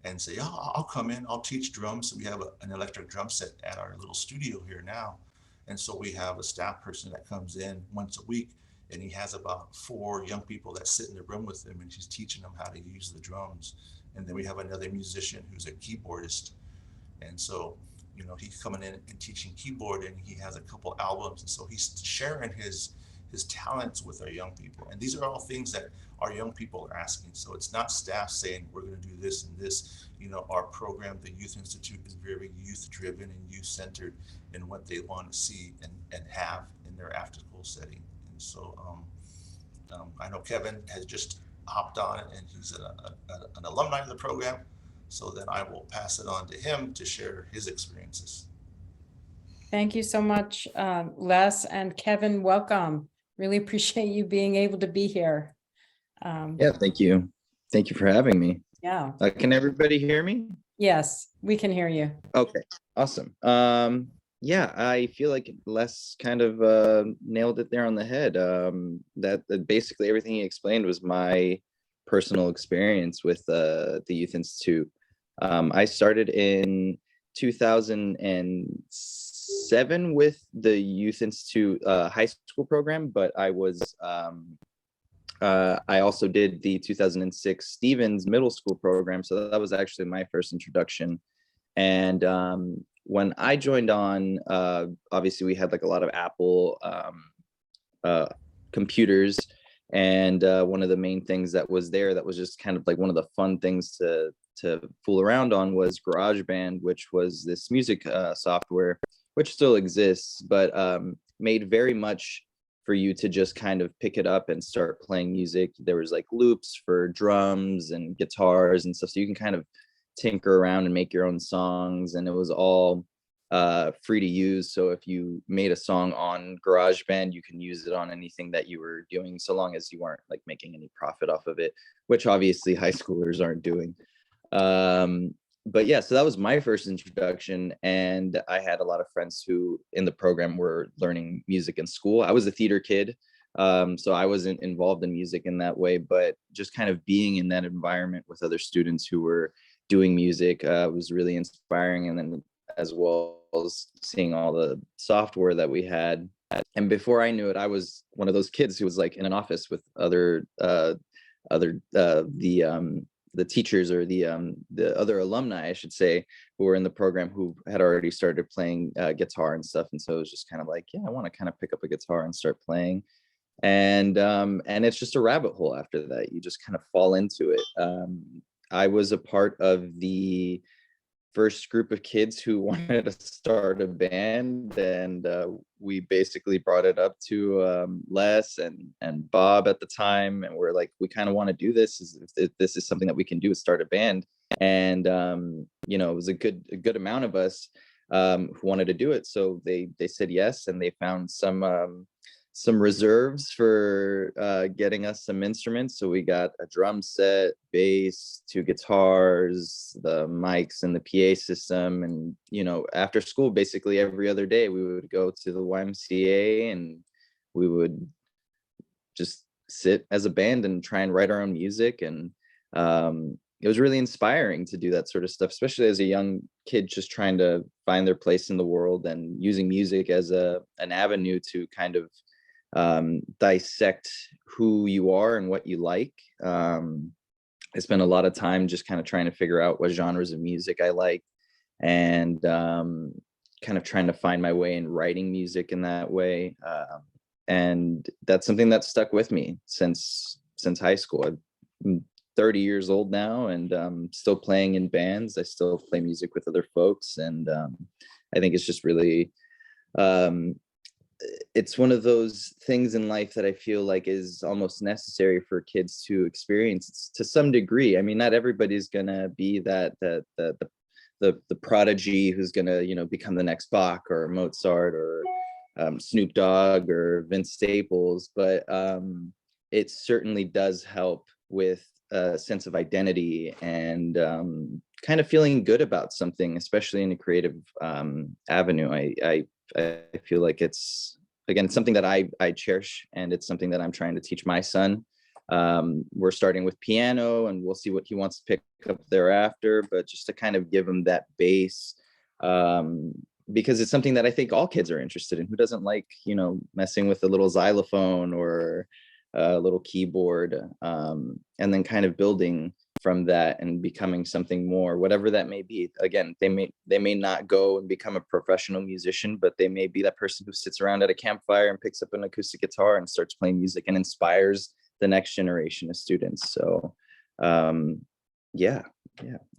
S3: and say, oh, I'll come in, I'll teach drums. So we have an electric drum set at our little studio here now. And so we have a staff person that comes in once a week, and he has about 4 young people that sit in the room with him, and he's teaching them how to use the drums. And then we have another musician who's a keyboardist. And so, he's coming in and teaching keyboard, and he has a couple albums. And so he's sharing his talents with our young people. And these are all things that our young people are asking. So it's not staff saying, we're going to do this and this. Our program, the Youth Institute, is very youth driven and youth centered in what they want to see and have in their after school setting. And so I know Kevin has just hopped on, and he's an alumni of the program. So then I will pass it on to him to share his experiences.
S1: Thank you so much, Les, and Kevin, welcome. Really appreciate you being able to be here.
S4: Yeah, thank you. Thank you for having me.
S1: Yeah.
S4: Can everybody hear me?
S1: Yes, we can hear you.
S4: Okay, awesome. Yeah, I feel like Les kind of nailed it there on the head. That basically everything he explained was my personal experience with the Youth Institute. I started in 2007 with the Youth Institute high school program, but I also did the 2006 Stevens middle school program. So that was actually my first introduction. And when I joined on, obviously we had like a lot of Apple computers, and one of the main things that was there that was just kind of like one of the fun things to fool around on was GarageBand, which was this music software, which still exists, but made very much for you to just kind of pick it up and start playing music. There was like loops for drums and guitars and stuff, so you can kind of tinker around and make your own songs, and it was all free to use. So if you made a song on GarageBand, you can use it on anything that you were doing, so long as you weren't like making any profit off of it, which obviously high schoolers aren't doing. But yeah, so that was my first introduction, and I had a lot of friends who in the program were learning music in school. I was a theater kid, so I wasn't involved in music in that way, but just kind of being in that environment with other students who were doing music was really inspiring. And then as well as seeing all the software that we had. And before I knew it, I was one of those kids who was like in an office with the teachers, or the other alumni, I should say, who were in the program, who had already started playing guitar and stuff. And so it was just kind of like, yeah, I want to kind of pick up a guitar and start playing. And it's just a rabbit hole after that. You just kind of fall into it. I was a part of the first group of kids who wanted to start a band, and we basically brought it up to Les and Bob at the time, and we're like, we kind of want to do this. If this is something that we can do, is start a band. And it was a good amount of us who wanted to do it, so they said yes, and they found some reserves for getting us some instruments. So we got a drum set, bass, 2 guitars, the mics and the PA system. And, after school, basically every other day, we would go to the YMCA and we would just sit as a band and try and write our own music. And it was really inspiring to do that sort of stuff, especially as a young kid, just trying to find their place in the world and using music as an avenue to kind of dissect who you are and what you like. I spent a lot of time just kind of trying to figure out what genres of music I like, and kind of trying to find my way in writing music in that way. And that's something that stuck with me since high school. I'm 30 years old now, and still playing in bands. I still play music with other folks, and I think it's just really it's one of those things in life that I feel like is almost necessary for kids to experience to some degree. I mean, not everybody's gonna be the prodigy who's gonna become the next Bach or Mozart or Snoop Dogg or Vince Staples, but it certainly does help with a sense of identity and kind of feeling good about something, especially in a creative avenue. I feel like it's something that I cherish, and it's something that I'm trying to teach my son. We're starting with piano, and we'll see what he wants to pick up thereafter, but just to kind of give him that base, because it's something that I think all kids are interested in. Who doesn't like, messing with a little xylophone or a little keyboard, and then kind of building from that and becoming something more, whatever that may be. Again, they may not go and become a professional musician, but they may be that person who sits around at a campfire and picks up an acoustic guitar and starts playing music and inspires the next generation of students. So yeah,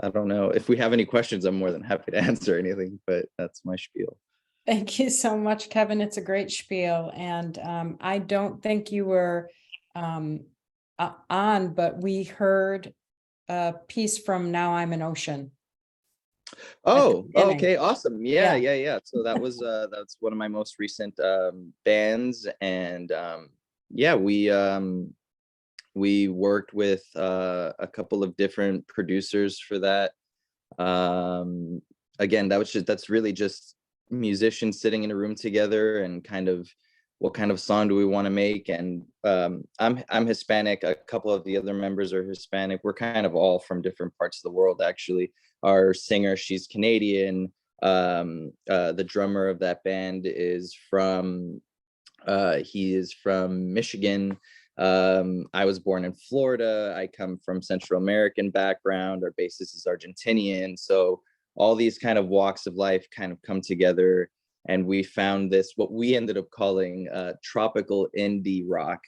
S4: I don't know if we have any questions. I'm more than happy to answer anything, but that's my spiel.
S1: Thank you so much, Kevin. It's a great spiel. And I don't think you were on, but we heard a piece from Now I'm an Ocean.
S4: Oh,
S1: beginning.
S4: okay, awesome.
S1: Yeah.
S4: Yeah. So that was that's one of my most recent bands, and yeah, we worked with a couple of different producers for that. Again, that's really just musicians sitting in a room together and kind of, what kind of song do we want to make? And I'm Hispanic. A couple of the other members are Hispanic. We're kind of all from different parts of the world, actually. Our singer, she's Canadian. The drummer of that band is he is from Michigan. I was born in Florida. I come from Central American background. Our bassist is Argentinian. So all these kind of walks of life kind of come together, and we found this, what we ended up calling tropical indie rock,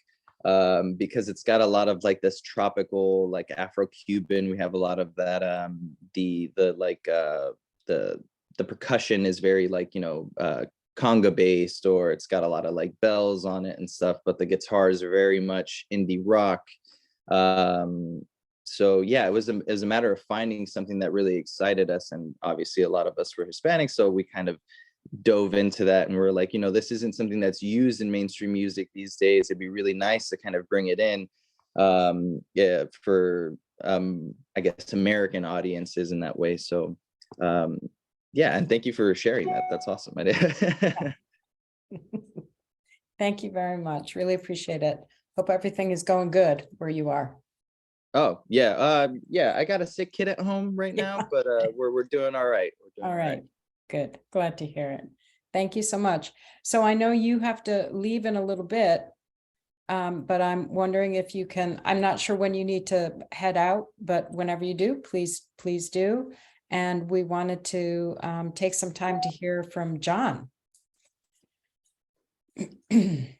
S4: because it's got a lot of like this tropical, like Afro-Cuban. We have a lot of that. The percussion is very like, conga based, or it's got a lot of like bells on it and stuff, but the guitars are very much indie rock. So yeah, it was a matter of finding something that really excited us, and obviously a lot of us were Hispanic, so we kind of dove into that, and we're like, this isn't something that's used in mainstream music these days. It'd be really nice to kind of bring it in, yeah, for I guess American audiences in that way. So yeah, and thank you for sharing that. That's awesome. I did.
S1: Thank you very much. Really appreciate it. Hope everything is going good where you are.
S4: Oh yeah, yeah. I got a sick kid at home right now, but we're doing all right. We're doing
S1: All right. Good. Glad to hear it. Thank you so much. So I know you have to leave in a little bit, but I'm wondering if you can, I'm not sure when you need to head out, but whenever you do, please do. And we wanted to take some time to hear from John. Hey,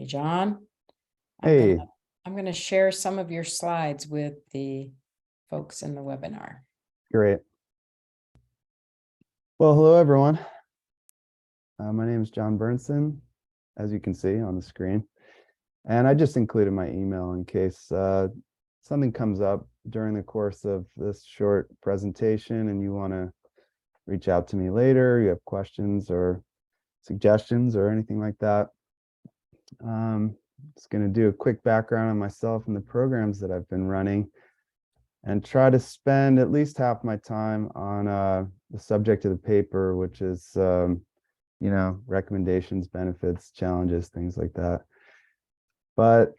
S1: John.
S5: Hey.
S1: I'm going to share some of your slides with the folks in the webinar.
S5: Great. Well, hello, everyone. My name is John Bernson, as you can see on the screen. And I just included my email in case something comes up during the course of this short presentation and you want to reach out to me later, you have questions or suggestions or anything like that. Just going to do a quick background on myself and the programs that I've been running, and try to spend at least half my time on the subject of the paper, which is, recommendations, benefits, challenges, things like that. But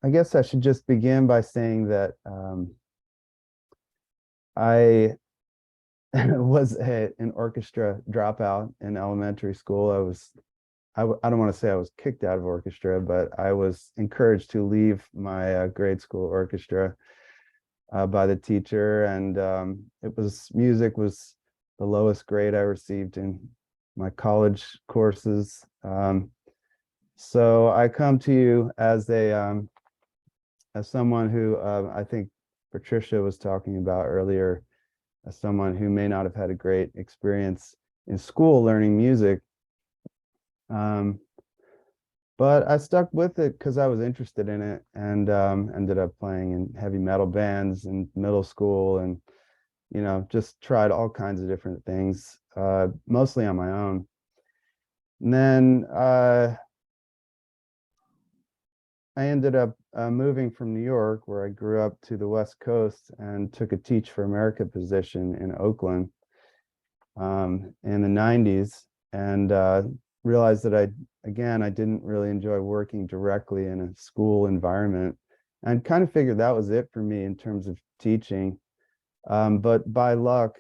S5: I guess I should just begin by saying that I was an orchestra dropout in elementary school. I don't want to say I was kicked out of orchestra, but I was encouraged to leave my grade school orchestra by the teacher, and music was the lowest grade I received in my college courses. So I come to you as someone who I think Patricia was talking about earlier, as someone who may not have had a great experience in school learning music. But I stuck with it because I was interested in it, and ended up playing in heavy metal bands in middle school, and just tried all kinds of different things, mostly on my own. And then I ended up moving from New York, where I grew up, to the West Coast, and took a Teach for America position in Oakland in the 90s, and realized that I didn't really enjoy working directly in a school environment, and kind of figured that was it for me in terms of teaching. But by luck,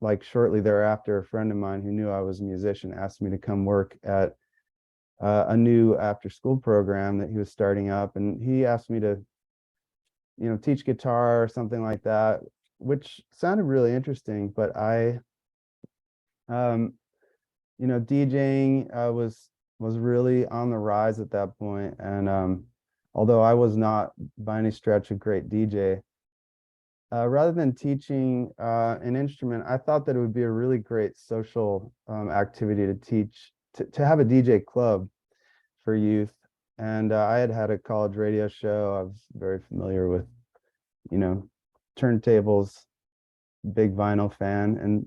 S5: like shortly thereafter, a friend of mine who knew I was a musician asked me to come work at a new after-school program that he was starting up, and he asked me to, teach guitar or something like that, which sounded really interesting. But DJing was really on the rise at that point, and although I was not by any stretch a great DJ, rather than teaching an instrument, I thought that it would be a really great social activity to teach, to have a DJ club for youth. And I had a college radio show. I was very familiar with, turntables, big vinyl fan. And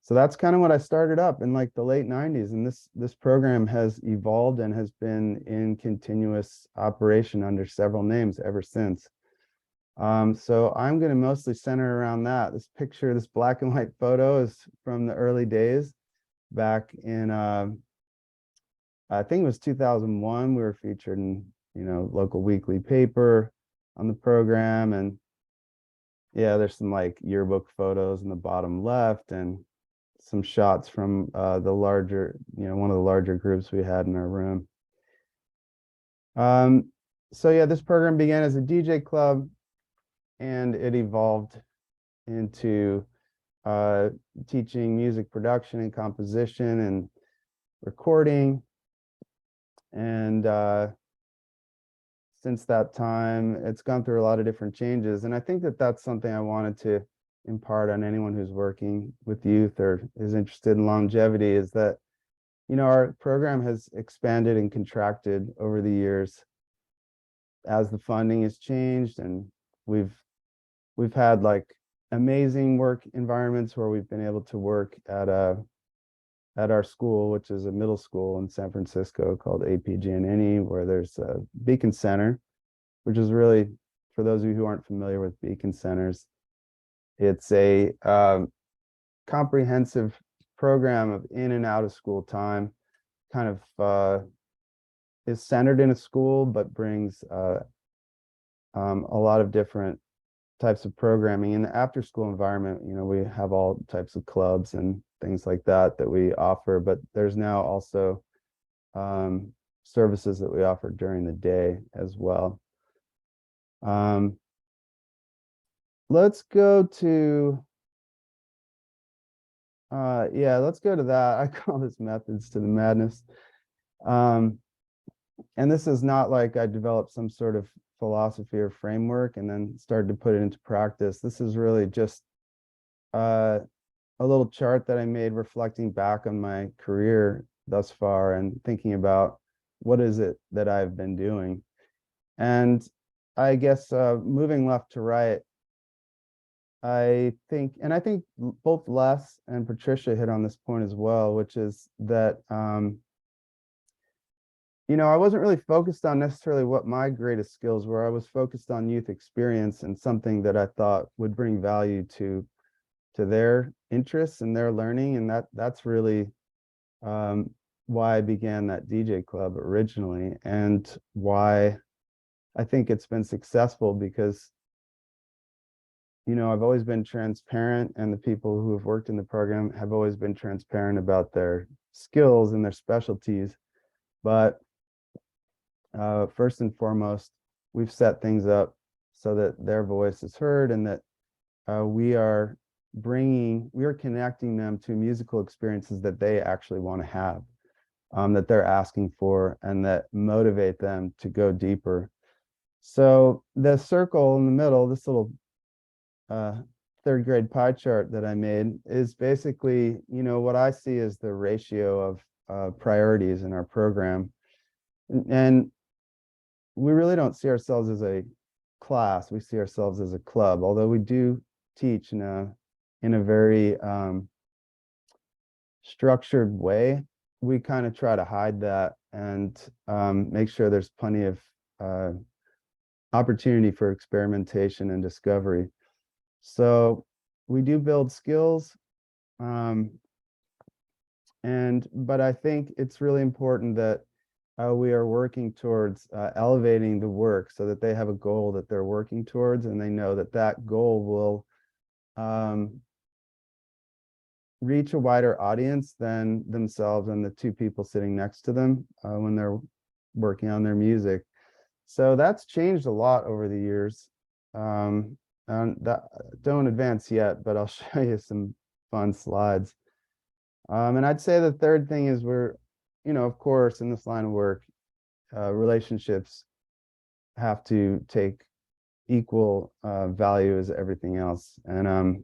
S5: so that's kind of what I started up in like the late 90s. And this program has evolved and has been in continuous operation under several names ever since. So I'm going to mostly center around that. This picture, this black and white photo, is from the early days back in, I think it was 2001. We were featured in, local weekly paper on the program. And yeah, there's some like yearbook photos in the bottom left, and some shots from the larger, one of the larger groups we had in our room. So yeah, this program began as a DJ club. and it evolved into teaching music production and composition and recording. And since that time, it's gone through a lot of different changes. And I think that that's something I wanted to impart on anyone who's working with youth or is interested in longevity, is that, you know, our program has expanded and contracted over the years as the funding has changed, and we've had like amazing work environments where we've been able to work at our school, which is a middle school in San Francisco called AP where there's a Beacon Center, which is really, for those of you who aren't familiar with Beacon Centers, it's a comprehensive program of in and out of school time, kind of is centered in a school, but brings a lot of different types of programming. In the after school environment, you know, we have all types of clubs and things like that we offer, but there's now also services that we offer during the day as well. Let's go to let's go to that. I call this methods to the madness. And this is not like I developed some sort of philosophy or framework and then started to put it into practice. This is really just a little chart that I made reflecting back on my career thus far and thinking about what is it that I've been doing. And I guess moving left to right, I think both Les and Patricia hit on this point as well, which is that you know, I wasn't really focused on necessarily what my greatest skills were. I was focused on youth experience and something that I thought would bring value to their interests and their learning. And that's really why I began that DJ club originally, and why I think it's been successful, because, you know, I've always been transparent, and the people who have worked in the program have always been transparent about their skills and their specialties. But first and foremost, we've set things up so that their voice is heard, and that we are connecting them to musical experiences that they actually want to have, that they're asking for, and that motivate them to go deeper. So the circle in the middle, this little third grade pie chart that I made, is basically, you know, what I see as the ratio of priorities in our program. And we really don't see ourselves as a class. We see ourselves as a club, although we do teach in a very structured way. We kind of try to hide that and make sure there's plenty of opportunity for experimentation and discovery. So we do build skills, but I think it's really important that we are working towards elevating the work so that they have a goal that they're working towards, and they know that that goal will reach a wider audience than themselves and the two people sitting next to them when they're working on their music. So that's changed a lot over the years. And that, don't advance yet, but I'll show you some fun slides. And I'd say the third thing is we're, you know, of course, in this line of work, relationships have to take equal value as everything else. And,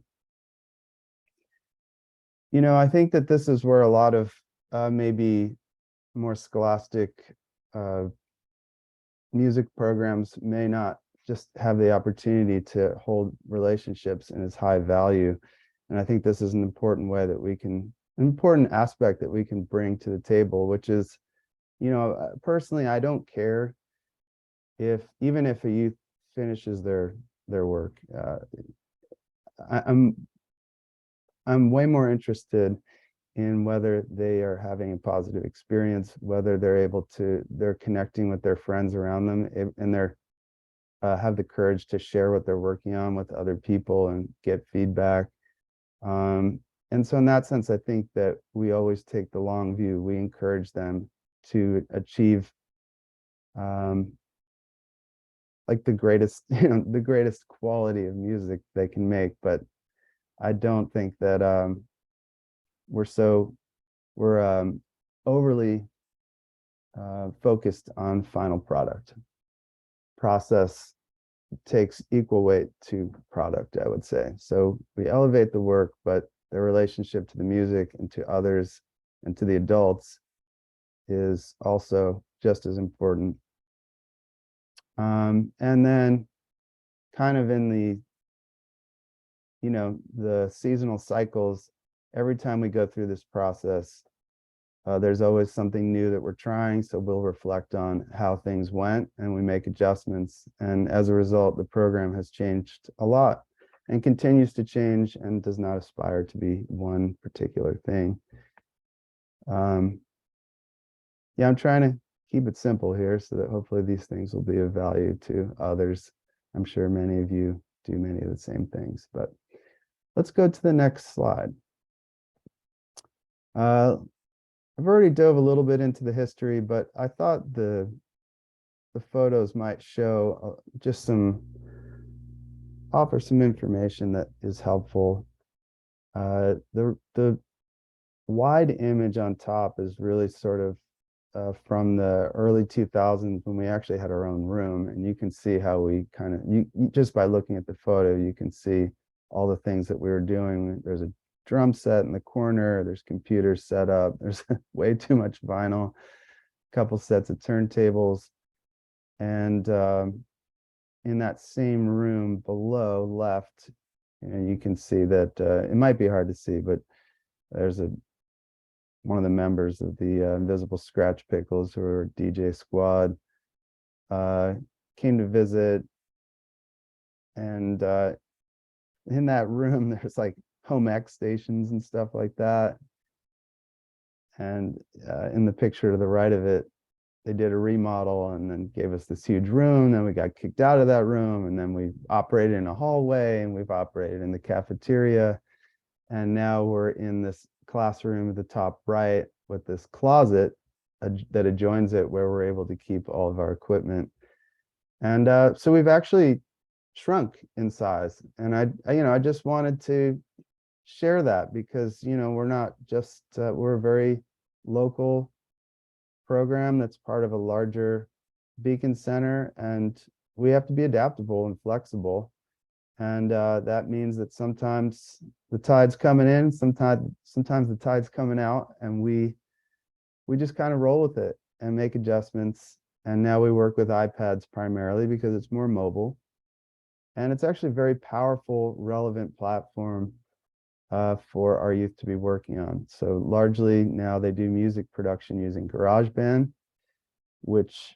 S5: you know, I think that this is where a lot of maybe more scholastic music programs may not just have the opportunity to hold relationships in as high value. And I think this is an important way that we can, an important aspect that we can bring to the table, which is, you know, personally, I don't care even if a youth finishes their work. I'm way more interested in whether they are having a positive experience, whether they're connecting with their friends around them, and they're have the courage to share what they're working on with other people and get feedback. And so in that sense, I think that we always take the long view. We encourage them to achieve like the greatest, the greatest quality of music they can make, but I don't think that we're overly focused on final product. Process takes equal weight to product, I would say. So we elevate the work, but the relationship to the music and to others and to the adults is also just as important. And then kind of in the seasonal cycles, every time we go through this process, there's always something new that we're trying. So we'll reflect on how things went and we make adjustments. And as a result, the program has changed a lot and continues to change and does not aspire to be one particular thing. Yeah, I'm trying to keep it simple here so that hopefully these things will be of value to others. I'm sure many of you do many of the same things, but let's go to the next slide. I've already dove a little bit into the history, but I thought the photos might show just offer some information that is helpful. The wide image on top is really sort of from the early 2000s when we actually had our own room, and you can see how we kind of just by looking at the photo, you can see all the things that we were doing. There's a drum set in the corner, there's computers set up, there's way too much vinyl, a couple sets of turntables, and in that same room below left, you can see that it might be hard to see, but there's one of the members of the Invisible Scratch Pickles, who are DJ Squad, came to visit, and in that room there's like home ec stations and stuff like that. And in the picture to the right of it, they did a remodel and then gave us this huge room. Then we got kicked out of that room, and then we operated in a hallway, and we've operated in the cafeteria. And now we're in this classroom at the top right with this closet that adjoins it, where we're able to keep all of our equipment. And so we've actually shrunk in size. And I just wanted to share that because, we're not just, we're a very local program that's part of a larger Beacon Center, and we have to be adaptable and flexible. And that means that sometimes the tide's coming in, sometimes the tide's coming out, and we just kind of roll with it and make adjustments. And now we work with iPads primarily because it's more mobile, and it's actually a very powerful, relevant platform for our youth to be working on. So largely now they do music production using GarageBand, which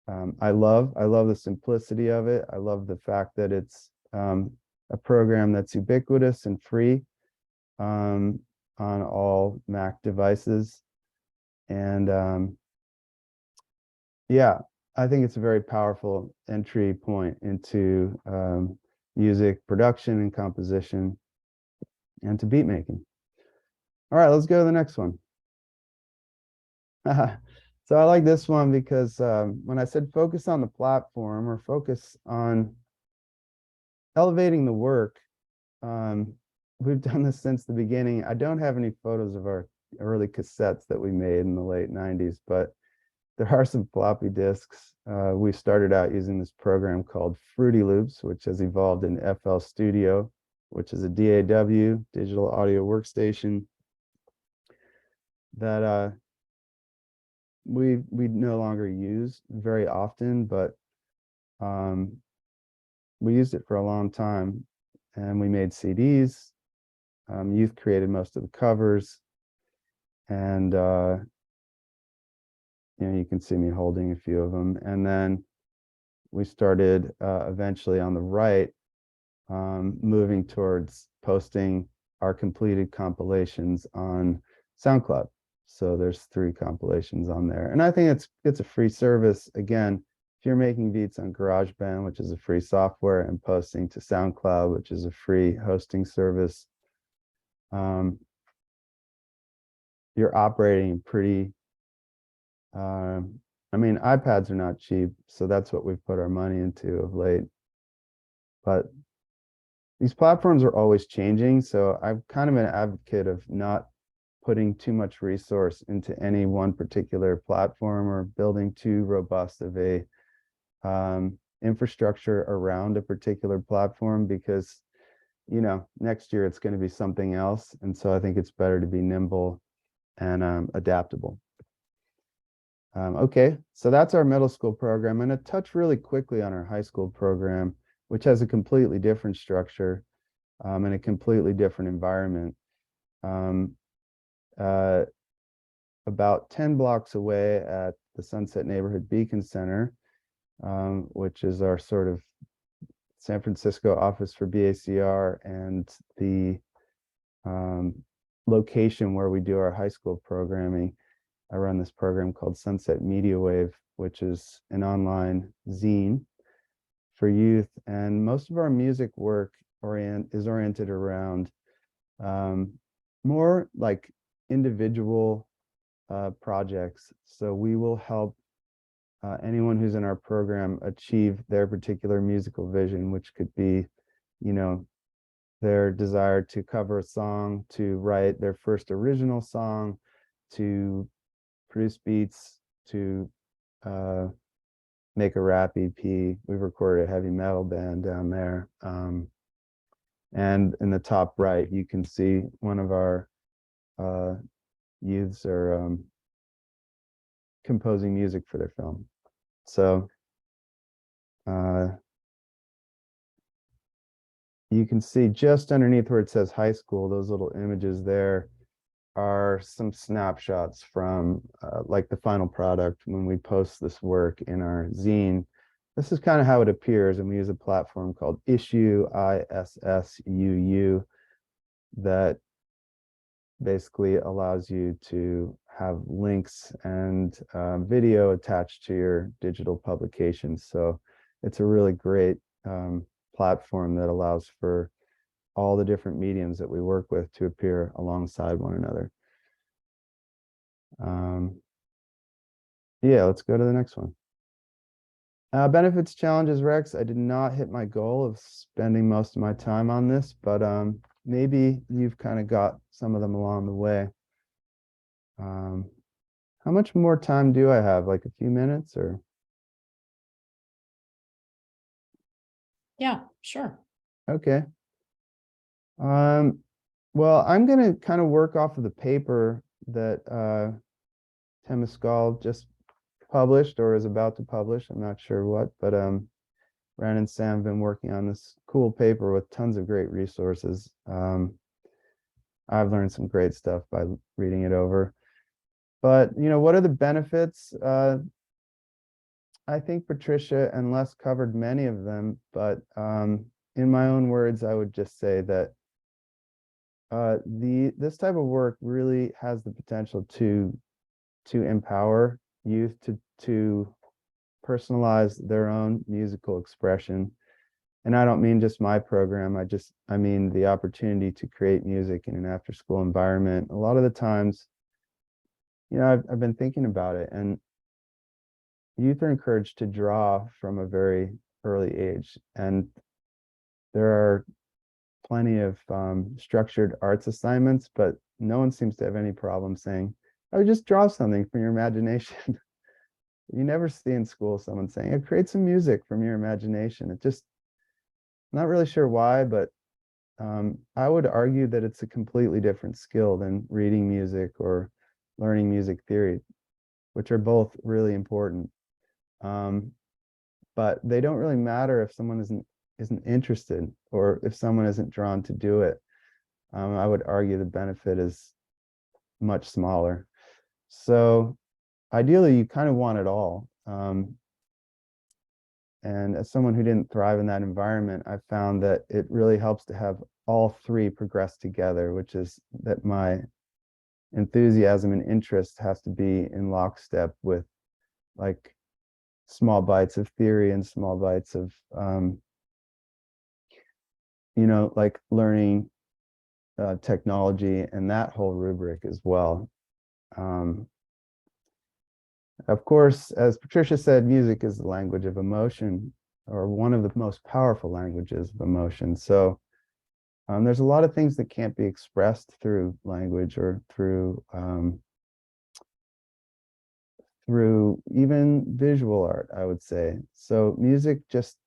S5: I love. I love the simplicity of it. I love the fact that it's a program that's ubiquitous and free on all Mac devices. And yeah, I think it's a very powerful entry point into music production and composition and to beat making. All right, let's go to the next one. So I like this one because when I said focus on the platform or focus on elevating the work, we've done this since the beginning. I don't have any photos of our early cassettes that we made in the late 90s, but there are some floppy disks. We started out using this program called Fruity Loops, which has evolved in FL Studio, which is a DAW, digital audio workstation, that we no longer use very often, but we used it for a long time, and we made CDs. Youth created most of the covers, and you can see me holding a few of them. And then we started eventually on the right, moving towards posting our completed compilations on SoundCloud. So there's 3 compilations on there, and I think it's a free service. Again, if you're making beats on GarageBand, which is a free software, and posting to SoundCloud, which is a free hosting service, you're operating pretty I mean, iPads are not cheap, so that's what we've put our money into of late. But these platforms are always changing, so I've kind of been an advocate of not putting too much resource into any one particular platform or building too robust of a infrastructure around a particular platform, because next year it's going to be something else. And so I think it's better to be nimble and adaptable. Okay, so that's our middle school program. I'm going to touch really quickly on our high school program, which has a completely different structure and a completely different environment. About 10 blocks away at the Sunset Neighborhood Beacon Center, which is our sort of San Francisco office for BACR, and the location where we do our high school programming. I run this program called Sunset Media Wave, which is an online zine for youth. And most of our music work is oriented around more like individual projects. So we will help anyone who's in our program achieve their particular musical vision, which could be, their desire to cover a song, to write their first original song, to produce beats, to make a rap EP. We've recorded a heavy metal band down there. And in the top right, you can see one of our youths are composing music for their film. So you can see just underneath where it says high school, those little images there are some snapshots from like the final product when we post this work in our zine. This is kind of how it appears, and we use a platform called Issuu, ISSUU, that basically allows you to have links and video attached to your digital publications. So it's a really great platform that allows for all the different mediums that we work with to appear alongside one another. Yeah, let's go to the next one. Benefits, challenges, Rex. I did not hit my goal of spending most of my time on this, but maybe you've kind of got some of them along the way. How much more time do I have? Like a few minutes or?
S1: Yeah, sure.
S5: Okay. Well, I'm going to kind of work off of the paper that Temescal just published or is about to publish. I'm not sure what, but Ren and Sam have been working on this cool paper with tons of great resources. I've learned some great stuff by reading it over. But, what are the benefits? I think Patricia and Les covered many of them, but in my own words, I would just say that this type of work really has the potential to empower youth to personalize their own musical expression. And I don't mean just my program. I mean the opportunity to create music in an after-school environment. A lot of the times, I've been thinking about it, and youth are encouraged to draw from a very early age, and there are plenty of structured arts assignments, but no one seems to have any problem saying, "Oh, just draw something from your imagination." You never see in school someone saying, "Oh, create some music from your imagination." It just, not really sure why, but I would argue that it's a completely different skill than reading music or learning music theory, which are both really important. But they don't really matter if someone isn't interested, or if someone isn't drawn to do it. I would argue the benefit is much smaller. So ideally, you kind of want it all. And as someone who didn't thrive in that environment, I found that it really helps to have all three progress together, which is that my enthusiasm and interest has to be in lockstep with like small bites of theory and small bites of, like learning technology and that whole rubric as well. Of course, as Patricia said, music is the language of emotion, or one of the most powerful languages of emotion. So there's a lot of things that can't be expressed through language or through even visual art, I would say. So music just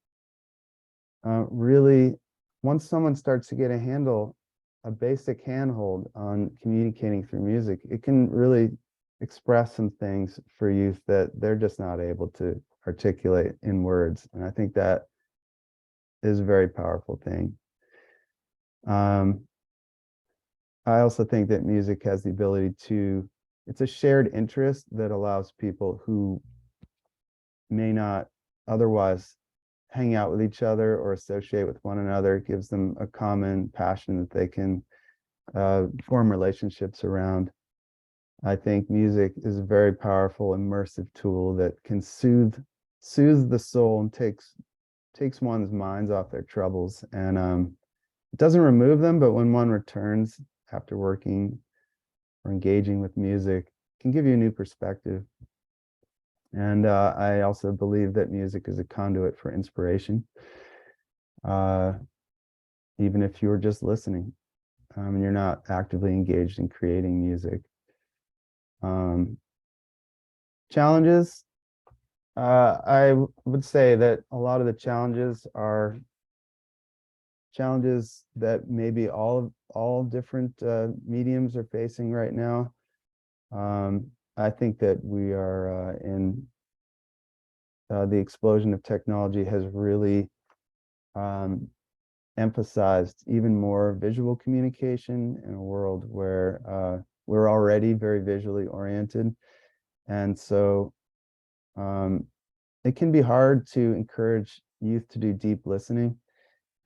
S5: really, once someone starts to get a basic handhold on communicating through music, it can really express some things for youth that they're just not able to articulate in words. And I think that is a very powerful thing. Um, I also think that music has the ability to, it's a shared interest that allows people who may not otherwise hang out with each other or associate with one another. It gives them a common passion that they can form relationships around. I think music is a very powerful, immersive tool that can soothe the soul and takes one's minds off their troubles. And it doesn't remove them, but when one returns after working or engaging with music, it can give you a new perspective. And I also believe that music is a conduit for inspiration, even if you're just listening and you're not actively engaged in creating music. Challenges, I would say that a lot of the challenges are challenges that maybe all different mediums are facing right now. I think that we are in the explosion of technology has really emphasized even more visual communication in a world where we're already very visually oriented. And so it can be hard to encourage youth to do deep listening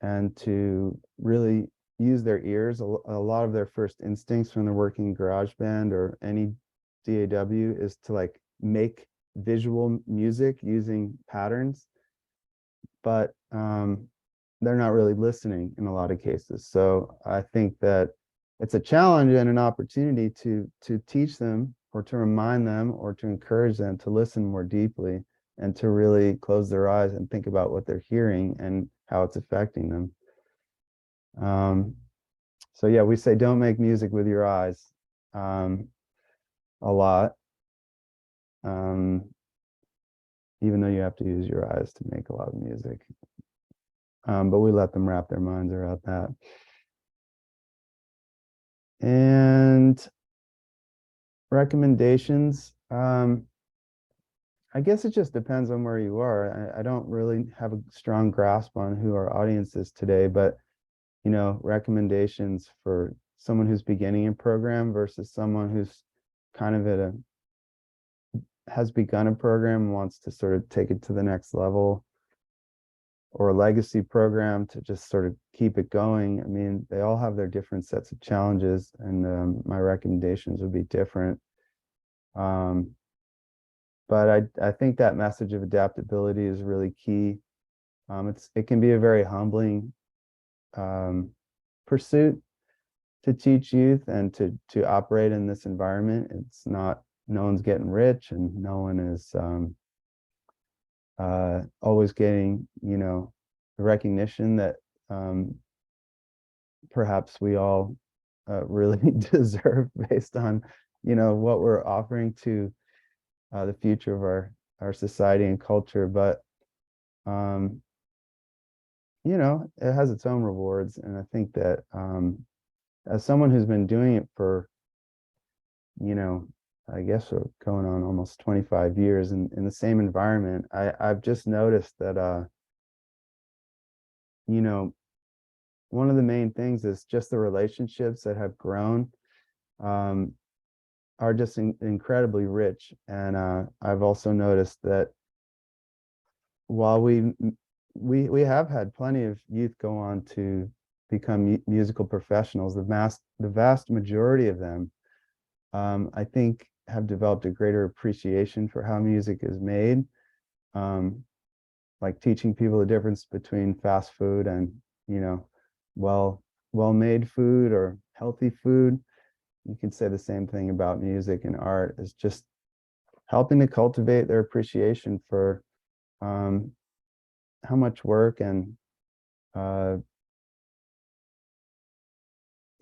S5: and to really use their ears. A lot of their first instincts when they're working GarageBand or any DAW is to like make visual music using patterns, but they're not really listening in a lot of cases. So I think that it's a challenge and an opportunity to teach them or to remind them or to encourage them to listen more deeply and to really close their eyes and think about what they're hearing and how it's affecting them. So yeah, we say don't make music with your eyes a lot, even though you have to use your eyes to make a lot of music. But we let them wrap their minds around that. And recommendations, I guess it just depends on where you are. I don't really have a strong grasp on who our audience is today, but recommendations for someone who's beginning a program versus someone who's kind of has begun a program and wants to sort of take it to the next level, or a legacy program to just sort of keep it going. I mean, they all have their different sets of challenges, and my recommendations would be different. But I think that message of adaptability is really key. It can be a very humbling pursuit to teach youth and to operate in this environment. It's not, no one's getting rich and no one is always getting, the recognition that perhaps we all really deserve based on, what we're offering to the future of our society and culture. But it has its own rewards, and I think that as someone who's been doing it for, I guess we're going on almost 25 years in the same environment, I've just noticed that one of the main things is just the relationships that have grown are just incredibly rich. And I've also noticed that while we have had plenty of youth go on to become musical professionals, the vast majority of them, I think, have developed a greater appreciation for how music is made, like teaching people the difference between fast food and well-made food or healthy food. You can say the same thing about music and art, is just helping to cultivate their appreciation for how much work and how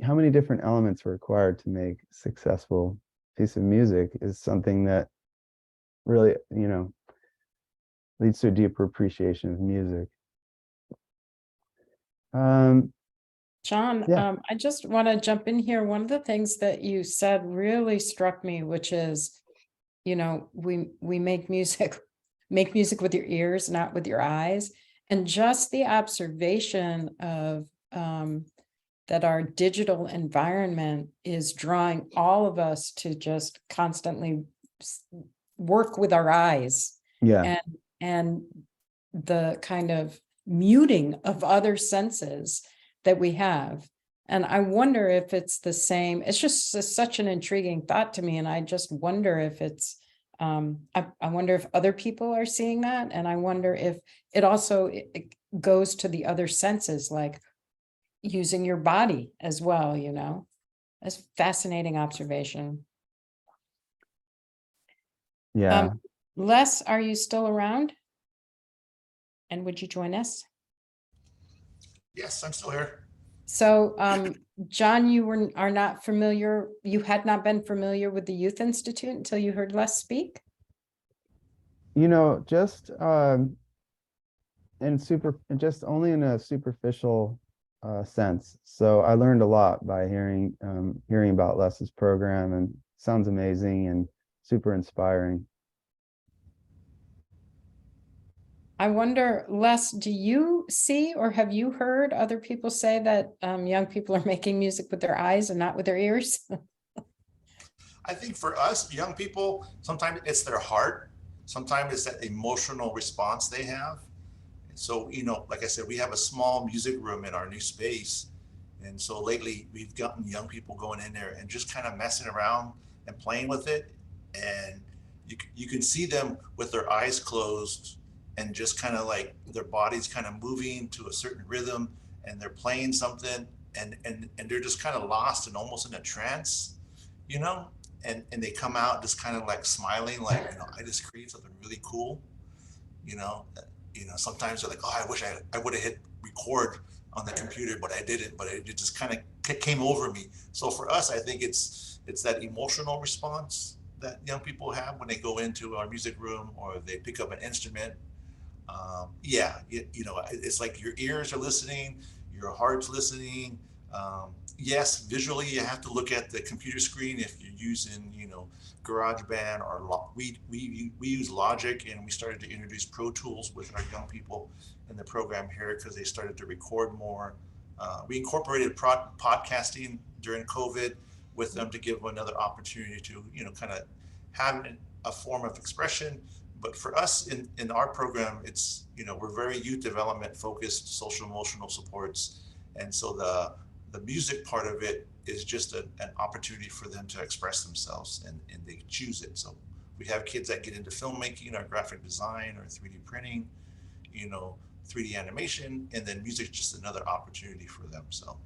S5: many different elements are required to make a successful piece of music is something that really, leads to a deeper appreciation of music.
S1: John,
S5: Yeah.
S1: I just want to jump in here. One of the things that you said really struck me, which is, we make music, make music with your ears, not with your eyes. And just the observation of that our digital environment is drawing all of us to just constantly work with our eyes.
S5: Yeah.
S1: And the kind of muting of other senses that we have. And I wonder if it's the same. It's just such an intriguing thought to me. And I just wonder if it's, I wonder if other people are seeing that. And I wonder if it also it goes to the other senses, like using your body as well, That's fascinating observation.
S5: Yeah.
S1: Les, are you still around? And would you join us?
S3: Yes, I'm still here.
S1: So, John, are not familiar, you had not been familiar with the Youth Institute until you heard Les speak?
S5: Just just only in a superficial sense. So I learned a lot by hearing about Les's program, and sounds amazing and super inspiring.
S1: I wonder, Les, do you see or have you heard other people say that young people are making music with their eyes and not with their ears?
S3: I think for us, young people, sometimes it's their heart, sometimes it's that emotional response they have. So, like I said, we have a small music room in our new space. And so lately we've gotten young people going in there and just kind of messing around and playing with it. And you can see them with their eyes closed and just kind of like their body's kind of moving to a certain rhythm, and they're playing something, and they're just kind of lost and almost in a trance, you know? And they come out just kind of like smiling, like, I just created something really cool, you know? Sometimes they're like, oh, I wish I would have hit record on the computer, but I didn't. But it just kind of came over me. So for us, I think it's that emotional response that young people have when they go into our music room or they pick up an instrument. It's like your ears are listening, your heart's listening. Yes, visually you have to look at the computer screen if you're using, GarageBand or we use Logic, and we started to introduce Pro Tools with our young people in the program here because they started to record more. We incorporated podcasting during COVID with them to give them another opportunity to, kind of have a form of expression. But for us in our program, it's, we're very youth development focused, social emotional supports. And so the music part of it is just an opportunity for them to express themselves, and they choose it. So we have kids that get into filmmaking or graphic design or 3D printing, 3D animation, and then music is just another opportunity for them. So.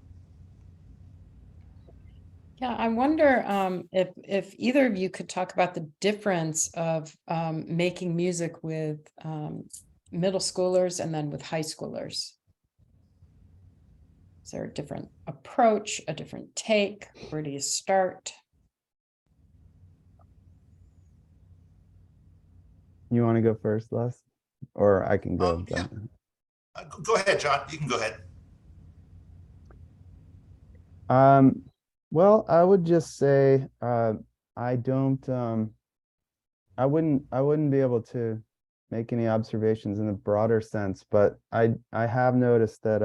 S1: Yeah, I wonder if either of you could talk about the difference of making music with middle schoolers and then with high schoolers. Is there a different approach, a different take? Where do you start?
S5: You want to go first, Les? Or I can go.
S3: Yeah. Go ahead, John. You can go ahead.
S5: Well, I would just say I don't I wouldn't be able to make any observations in the broader sense, but I have noticed that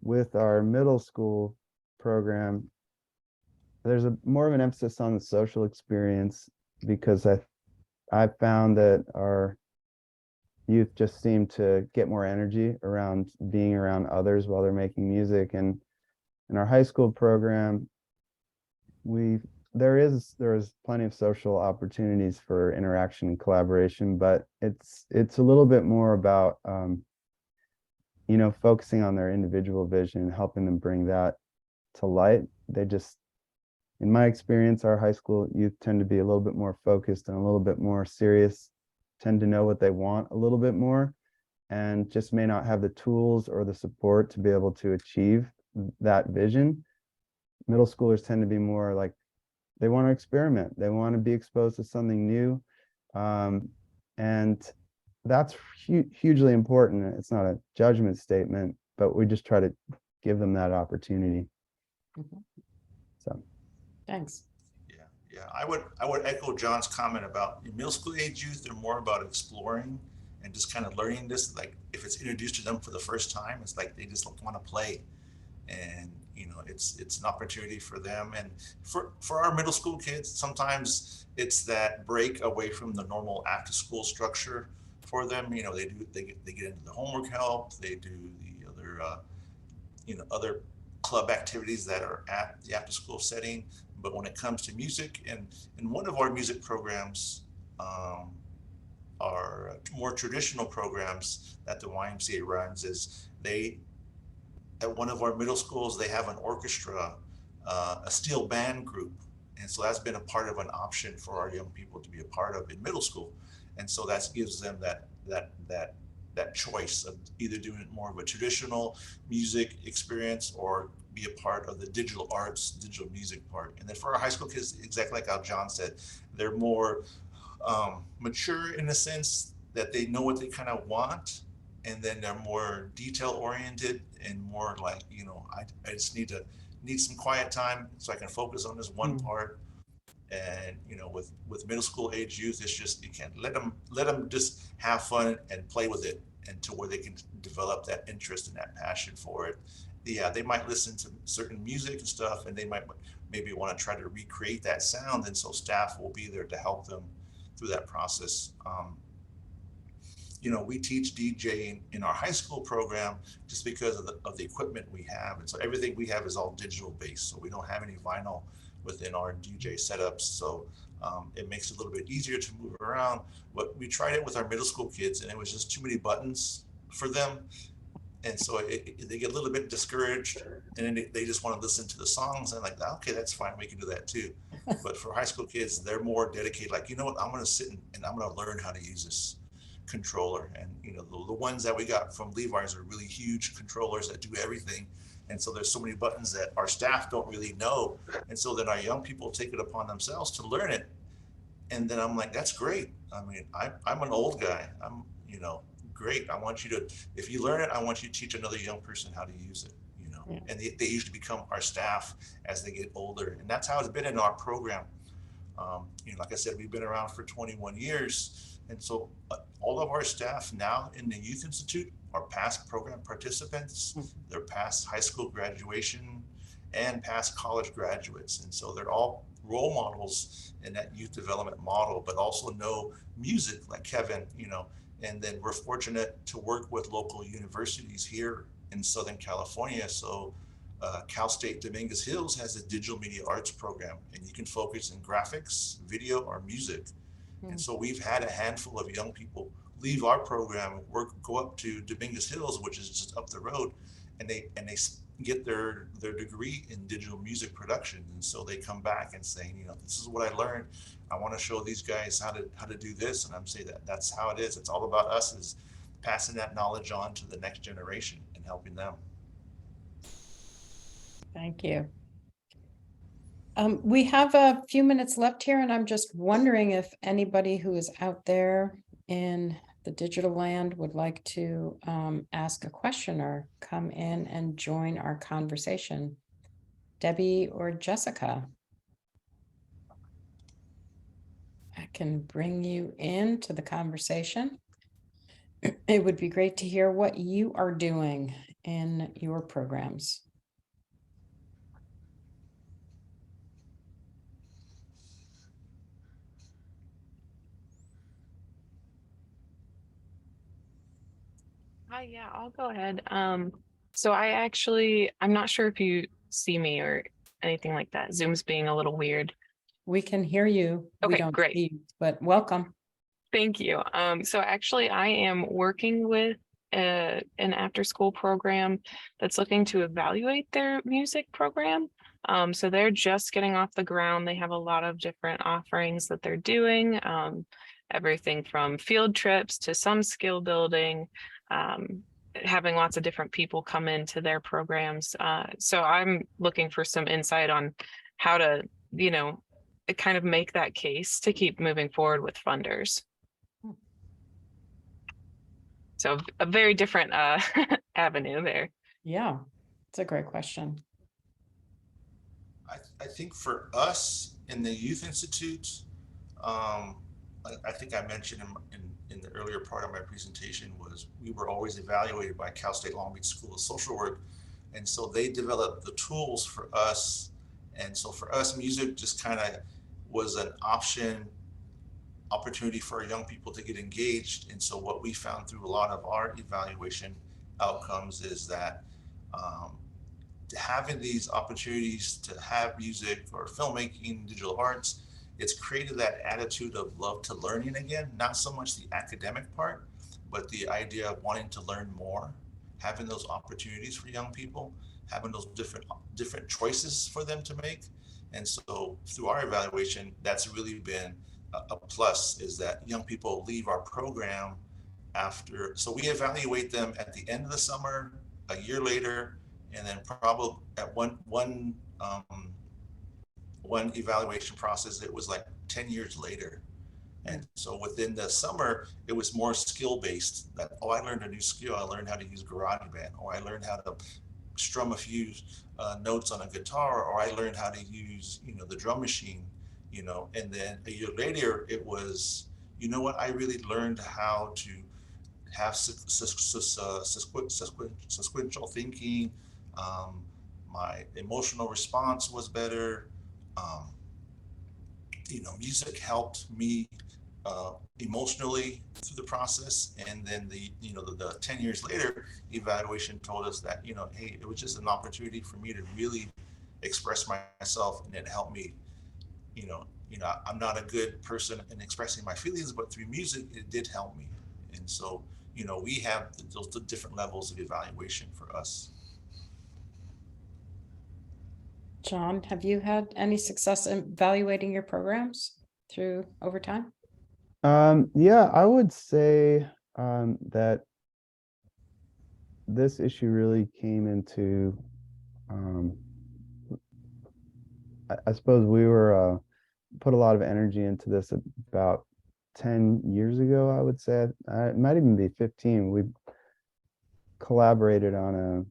S5: with our middle school program, there's more of an emphasis on the social experience, because I found that our youth just seem to get more energy around being around others while they're making music. And in our high school program, there is plenty of social opportunities for interaction and collaboration, but it's a little bit more about focusing on their individual vision, helping them bring that to light. They just in my experience, our high school youth tend to be a little bit more focused and a little bit more serious, tend to know what they want a little bit more, and just may not have the tools or the support to be able to achieve that vision. Middle schoolers tend to be more like, they want to experiment, they want to be exposed to something new, and that's hugely important. It's not a judgment statement, but we just try to give them that opportunity.
S1: Mhm.
S5: So
S1: Thanks.
S3: Yeah, I would echo John's comment about middle school age youth. They're more about exploring and just kind of learning this. Like if it's introduced to them for the first time, it's like they just want to play, and it's an opportunity for them. And for our middle school kids, sometimes it's that break away from the normal after school structure for them. They get into the homework help, they do the other other club activities that are at the after school setting. But when it comes to music, and one of our music programs are more traditional programs that the YMCA runs, is they at one of our middle schools they have an orchestra, a steel band group, and so that's been a part of an option for our young people to be a part of in middle school. And so that gives them that choice of either doing more of a traditional music experience or be a part of the digital arts, digital music part. And then for our high school kids, exactly like how John said, they're more mature in the sense that they know what they kind of want, and then they're more detail oriented and more like, I just need some quiet time so I can focus on this one part. And with middle school age youth, it's just, you can't let them just have fun and play with it, and to where they can develop that interest and that passion for it. Yeah, they might listen to certain music and stuff, and they might maybe want to try to recreate that sound, and so staff will be there to help them through that process. We teach DJing in our high school program just because of the equipment we have, and so everything we have is all digital based, so we don't have any vinyl within our DJ setups. So it makes it a little bit easier to move around. But we tried it with our middle school kids, and it was just too many buttons for them, and so they get a little bit discouraged, and then they just want to listen to the songs, and like, okay, that's fine, we can do that too. But for high school kids, they're more dedicated, like, you know what, I'm going to sit and I'm going to learn how to use this controller. And the ones that we got from Levi's are really huge controllers that do everything, and so there's so many buttons that our staff don't really know, and so then our young people take it upon themselves to learn it. And then I'm like, that's great. I mean, I'm an old guy. I'm great. I want you to, if you learn it, I want you to teach another young person how to use it.
S1: Yeah.
S3: And they usually become our staff as they get older, and that's how it's been in our program. Like I said, we've been around for 21 years. And so all of our staff now in the Youth Institute are past program participants. They're past high school graduation and past college graduates. And so they're all role models in that youth development model, but also know music like Kevin, and then we're fortunate to work with local universities here in Southern California. So Cal State Dominguez Hills has a digital media arts program, and you can focus in graphics, video, or music. And so we've had a handful of young people leave our program, go up to Dominguez Hills, which is just up the road, and they get their degree in digital music production. And so they come back and saying, this is what I learned. I want to show these guys how to do this. And I'm saying that's how it is. It's all about us, is passing that knowledge on to the next generation and helping them.
S1: Thank you. We have a few minutes left here, and I'm just wondering if anybody who is out there in the digital land would like to ask a question or come in and join our conversation. Debbie or Jessica? I can bring you into the conversation. It would be great to hear what you are doing in your programs.
S6: Hi, yeah, I'll go ahead. So I'm not sure if you see me or anything like that. Zoom's being a little weird.
S1: We can hear you. We
S6: Okay,
S1: don't
S6: great.
S1: see you, but welcome.
S6: Thank you. So actually I am working with an after school program that's looking to evaluate their music program. So they're just getting off the ground. They have a lot of different offerings that they're doing, everything from field trips to some skill building, having lots of different people come into their programs. So I'm looking for some insight on how to, kind of make that case to keep moving forward with funders. So a very different avenue there.
S1: Yeah, it's a great question.
S3: I think for us in the Youth Institute, I think I mentioned in the earlier part of my presentation was we were always evaluated by Cal State Long Beach School of Social Work. And so they developed the tools for us. And so for us, music just kind of was an opportunity for our young people to get engaged. And so what we found through a lot of our evaluation outcomes is that having these opportunities to have music or filmmaking, digital arts, it's created that attitude of love to learning again, not so much the academic part, but the idea of wanting to learn more, having those opportunities for young people, having those different choices for them to make. And so through our evaluation, that's really been a plus, is that young people leave our program after, so we evaluate them at the end of the summer, a year later, and then probably at one evaluation process, it was like 10 years later. And so within the summer, it was more skill based, that, oh, I learned a new skill. I learned how to use GarageBand, or I learned how to strum a few notes on a guitar, or I learned how to use, the drum machine, and then a year later, it was, I really learned how to have sequential thinking. My emotional response was better. Music helped me emotionally through the process. And then the 10 years later evaluation told us that, hey, it was just an opportunity for me to really express myself, and it helped me, I'm not a good person in expressing my feelings, but through music, it did help me. And so, we have those different levels of evaluation for us.
S1: John, have you had any success in evaluating your programs through over time?
S5: Yeah, I would say that this issue really came into, I suppose we were put a lot of energy into this about 10 years ago, I would say. It might even be 15. We collaborated on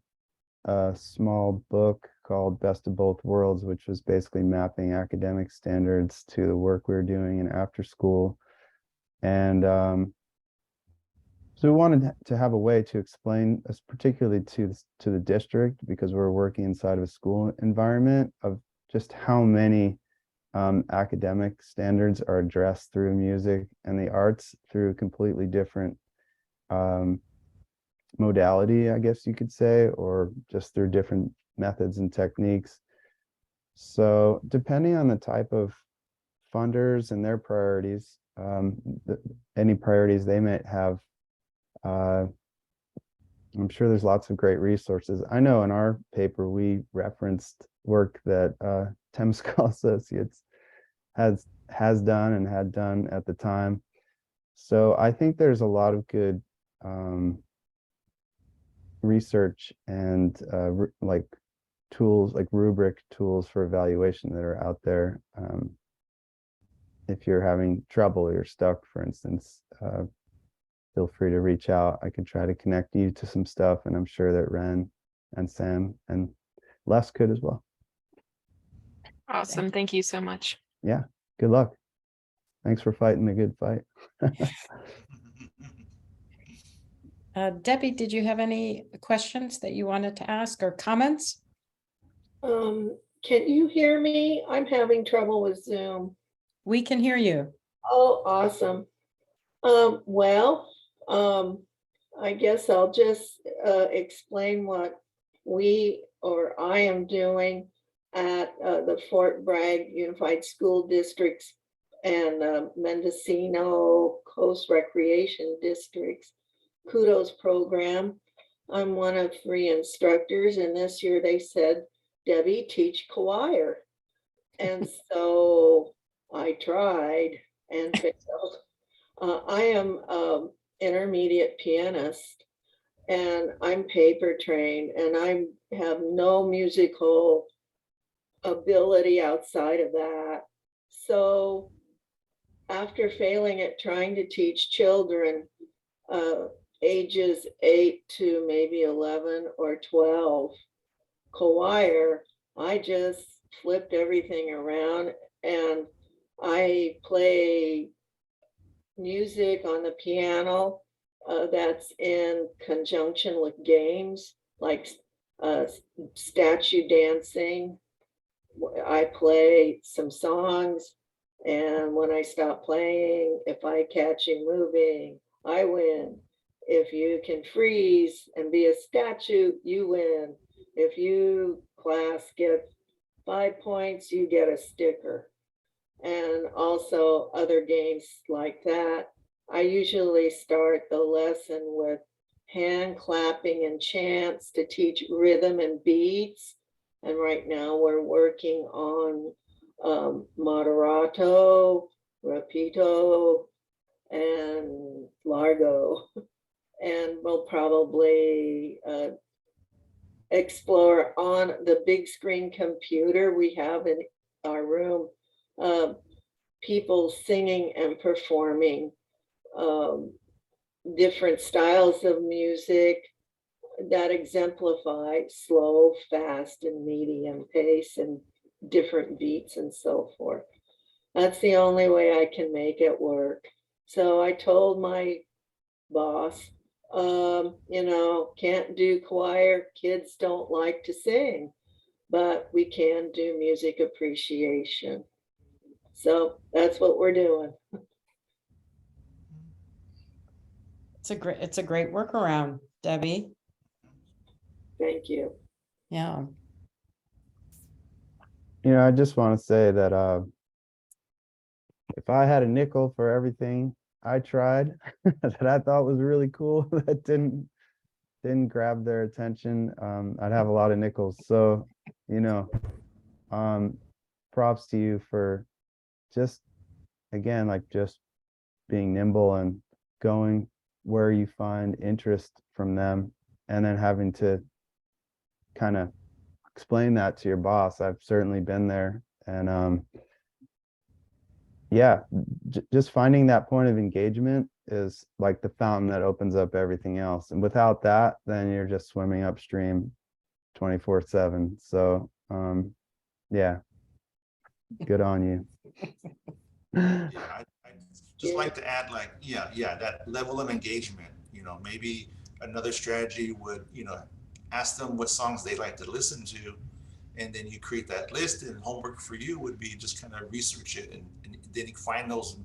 S5: a small book called Best of Both Worlds, which was basically mapping academic standards to the work we were doing in after school. And so we wanted to have a way to explain, particularly to the district, because we're working inside of a school environment, of just how many academic standards are addressed through music and the arts through a completely different modality, I guess you could say, or just through different methods and techniques. So depending on the type of funders and their priorities, any priorities they might have, I'm sure there's lots of great resources. I know in our paper, we referenced work that Temescal Associates has done and had done at the time. So I think there's a lot of good research and like tools, like rubric tools for evaluation that are out there. If you're having trouble or you're stuck, for instance, feel free to reach out. I can try to connect you to some stuff, and I'm sure that Ren and Sam and Les could as well.
S6: Awesome. Thank you so much.
S5: Yeah, good luck. Thanks for fighting the good fight.
S1: Debbie, did you have any questions that you wanted to ask or comments?
S7: Can you hear me? I'm having trouble with Zoom.
S1: We can hear you.
S7: Oh, awesome. I guess I'll just explain what I am doing at the Fort Bragg Unified School Districts and Mendocino Coast Recreation Districts Kudos program. I'm one of 3 instructors, and this year they said Debbie, teach choir. And so I tried and failed. I am intermediate pianist, and I'm paper trained, and I have no musical ability outside of that. So after failing at trying to teach children ages 8 to maybe 11 or 12 choir, I just flipped everything around, and I play music on the piano that's in conjunction with games like uh, statue dancing. I play some songs, and when I stop playing, if I catch you moving, I win. If you can freeze and be a statue, you win. If you, class, get 5 points, you get a sticker. And also other games like that. I usually start the lesson with hand clapping and chants to teach rhythm and beats. And right now we're working on moderato, rapito, and largo. And we'll probably explore on the big screen computer we have in our room, people singing and performing different styles of music that exemplify slow, fast, and medium pace and different beats and so forth. That's the only way I can make it work. So I told my boss, can't do choir. Kids don't like to sing, but we can do music appreciation. So that's what we're doing.
S1: It's a great workaround, Debbie.
S7: Thank you.
S1: Yeah.
S5: I just want to say that if I had a nickel for everything I tried that I thought was really cool that didn't grab their attention, I'd have a lot of nickels. So, props to you for just, again, like just being nimble and going where you find interest from them, and then having to kind of explain that to your boss. I've certainly been there. And yeah, just finding that point of engagement is like the fountain that opens up everything else. And without that, then you're just swimming upstream 24/7. So yeah, good on you.
S3: Yeah, I just like to add, like, yeah, that level of engagement, maybe another strategy would, ask them what songs they like to listen to, and then you create that list, and homework for you would be just kind of research it, and then you find those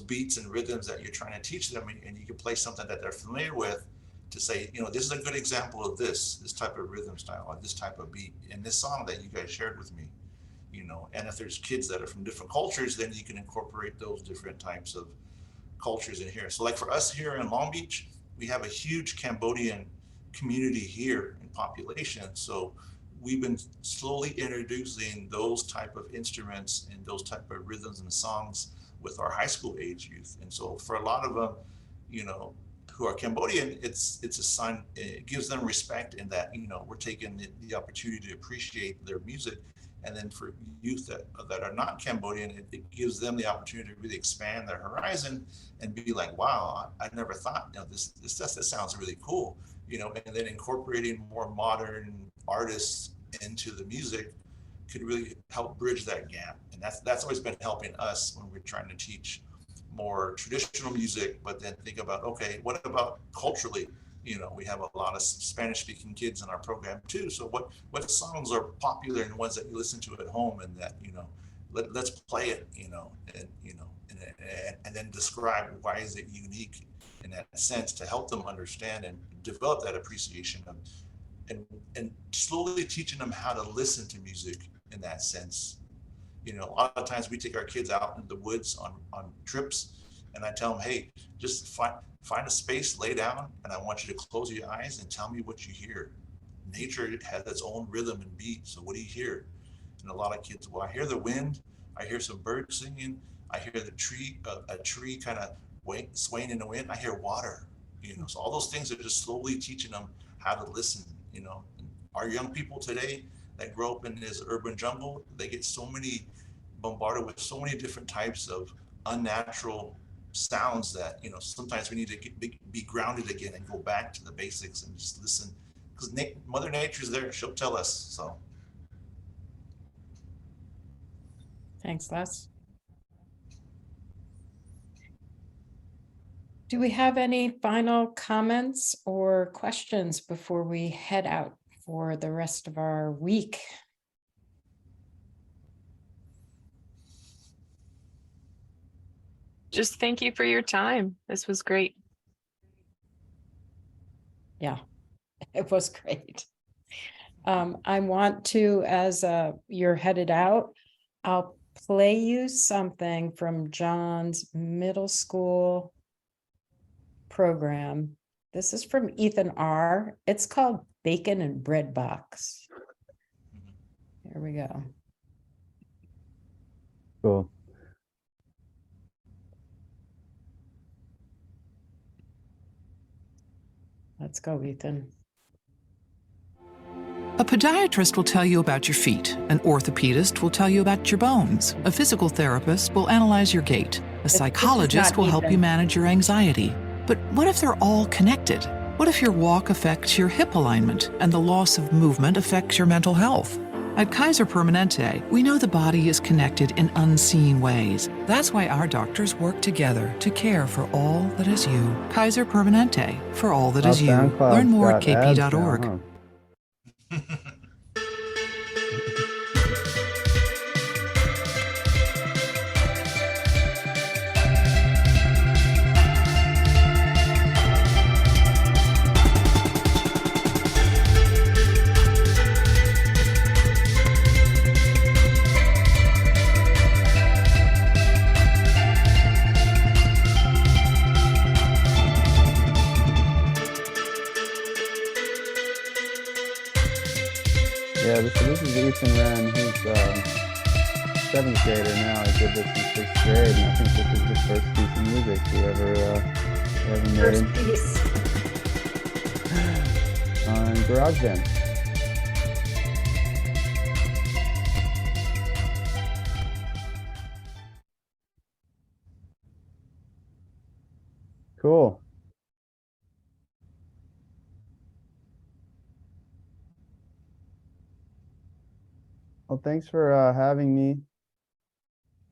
S3: beats and rhythms that you're trying to teach them, and you can play something that they're familiar with to say, this is a good example of this type of rhythm style or this type of beat in this song that you guys shared with me. And if there's kids that are from different cultures, then you can incorporate those different types of cultures in here. So like for us here in Long Beach, we have a huge Cambodian community here in population. So we've been slowly introducing those type of instruments and those type of rhythms and songs with our high school age youth. And so for a lot of them, who are Cambodian, it's a sign, it gives them respect in that, we're taking the opportunity to appreciate their music. And then for youth that are not Cambodian, it gives them the opportunity to really expand their horizon and be like, wow, I never thought, this sounds really cool, and then incorporating more modern artists into the music could really help bridge that gap. And that's always been helping us when we're trying to teach more traditional music, but then think about, okay, what about culturally? We have a lot of Spanish speaking kids in our program too. So what songs are popular and ones that you listen to at home, and that, let's play it, and then describe why is it unique in that sense, to help them understand and develop that appreciation of, and slowly teaching them how to listen to music in that sense. A lot of times we take our kids out in the woods on trips, and I tell them, hey, just find a space, lay down, and I want you to close your eyes and tell me what you hear. nature has its own rhythm and beat. So what do you hear? And a lot of kids, well, I hear the wind, I hear some birds singing, I hear the tree, a tree kind of swaying in the wind, I hear water, so all those things are just slowly teaching them how to listen. And our young people today that grow up in this urban jungle, they get bombarded with so many different types of unnatural sounds that, sometimes we need to be grounded again and go back to the basics and just listen, because Mother Nature's there, she'll tell us. So
S1: Thanks, Les. Do we have any final comments or questions before we head out for the rest of our week?
S6: Just thank you for your time. This was great.
S1: Yeah, it was great. I want to, as you're headed out, I'll play you something from John's middle school program. This is from Ethan R. It's called Bacon and Bread Box. Here we go.
S5: Cool.
S1: Let's go, Ethan.
S8: A podiatrist will tell you about your feet. An orthopedist will tell you about your bones. A physical therapist will analyze your gait. A psychologist will help you manage your anxiety. But what if they're all connected? What if your walk affects your hip alignment and the loss of movement affects your mental health? At Kaiser Permanente, we know the body is connected in unseen ways. That's why our doctors work together to care for all that is you. Kaiser Permanente, for all that is you. Learn more at kp.org.
S5: Yeah, this is Ethan Wren. He's 7th grader now. I did this in 6th grade, and I think this is the first piece of music we ever made on GarageBand. Cool. Well, thanks for having me.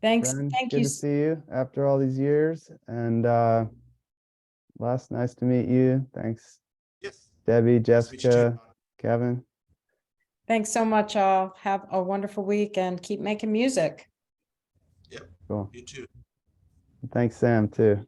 S1: Thanks.
S5: Ren.
S1: Thank
S5: Good
S1: you.
S5: to see you after all these years. And Les, nice to meet you. Thanks,
S3: yes,
S5: Debbie,
S3: nice to meet you too.
S5: Jessica, Kevin.
S1: Thanks so much, all. Have a wonderful week and keep making music.
S3: Yep,
S5: Cool.
S3: you too.
S5: Thanks, Sam, too.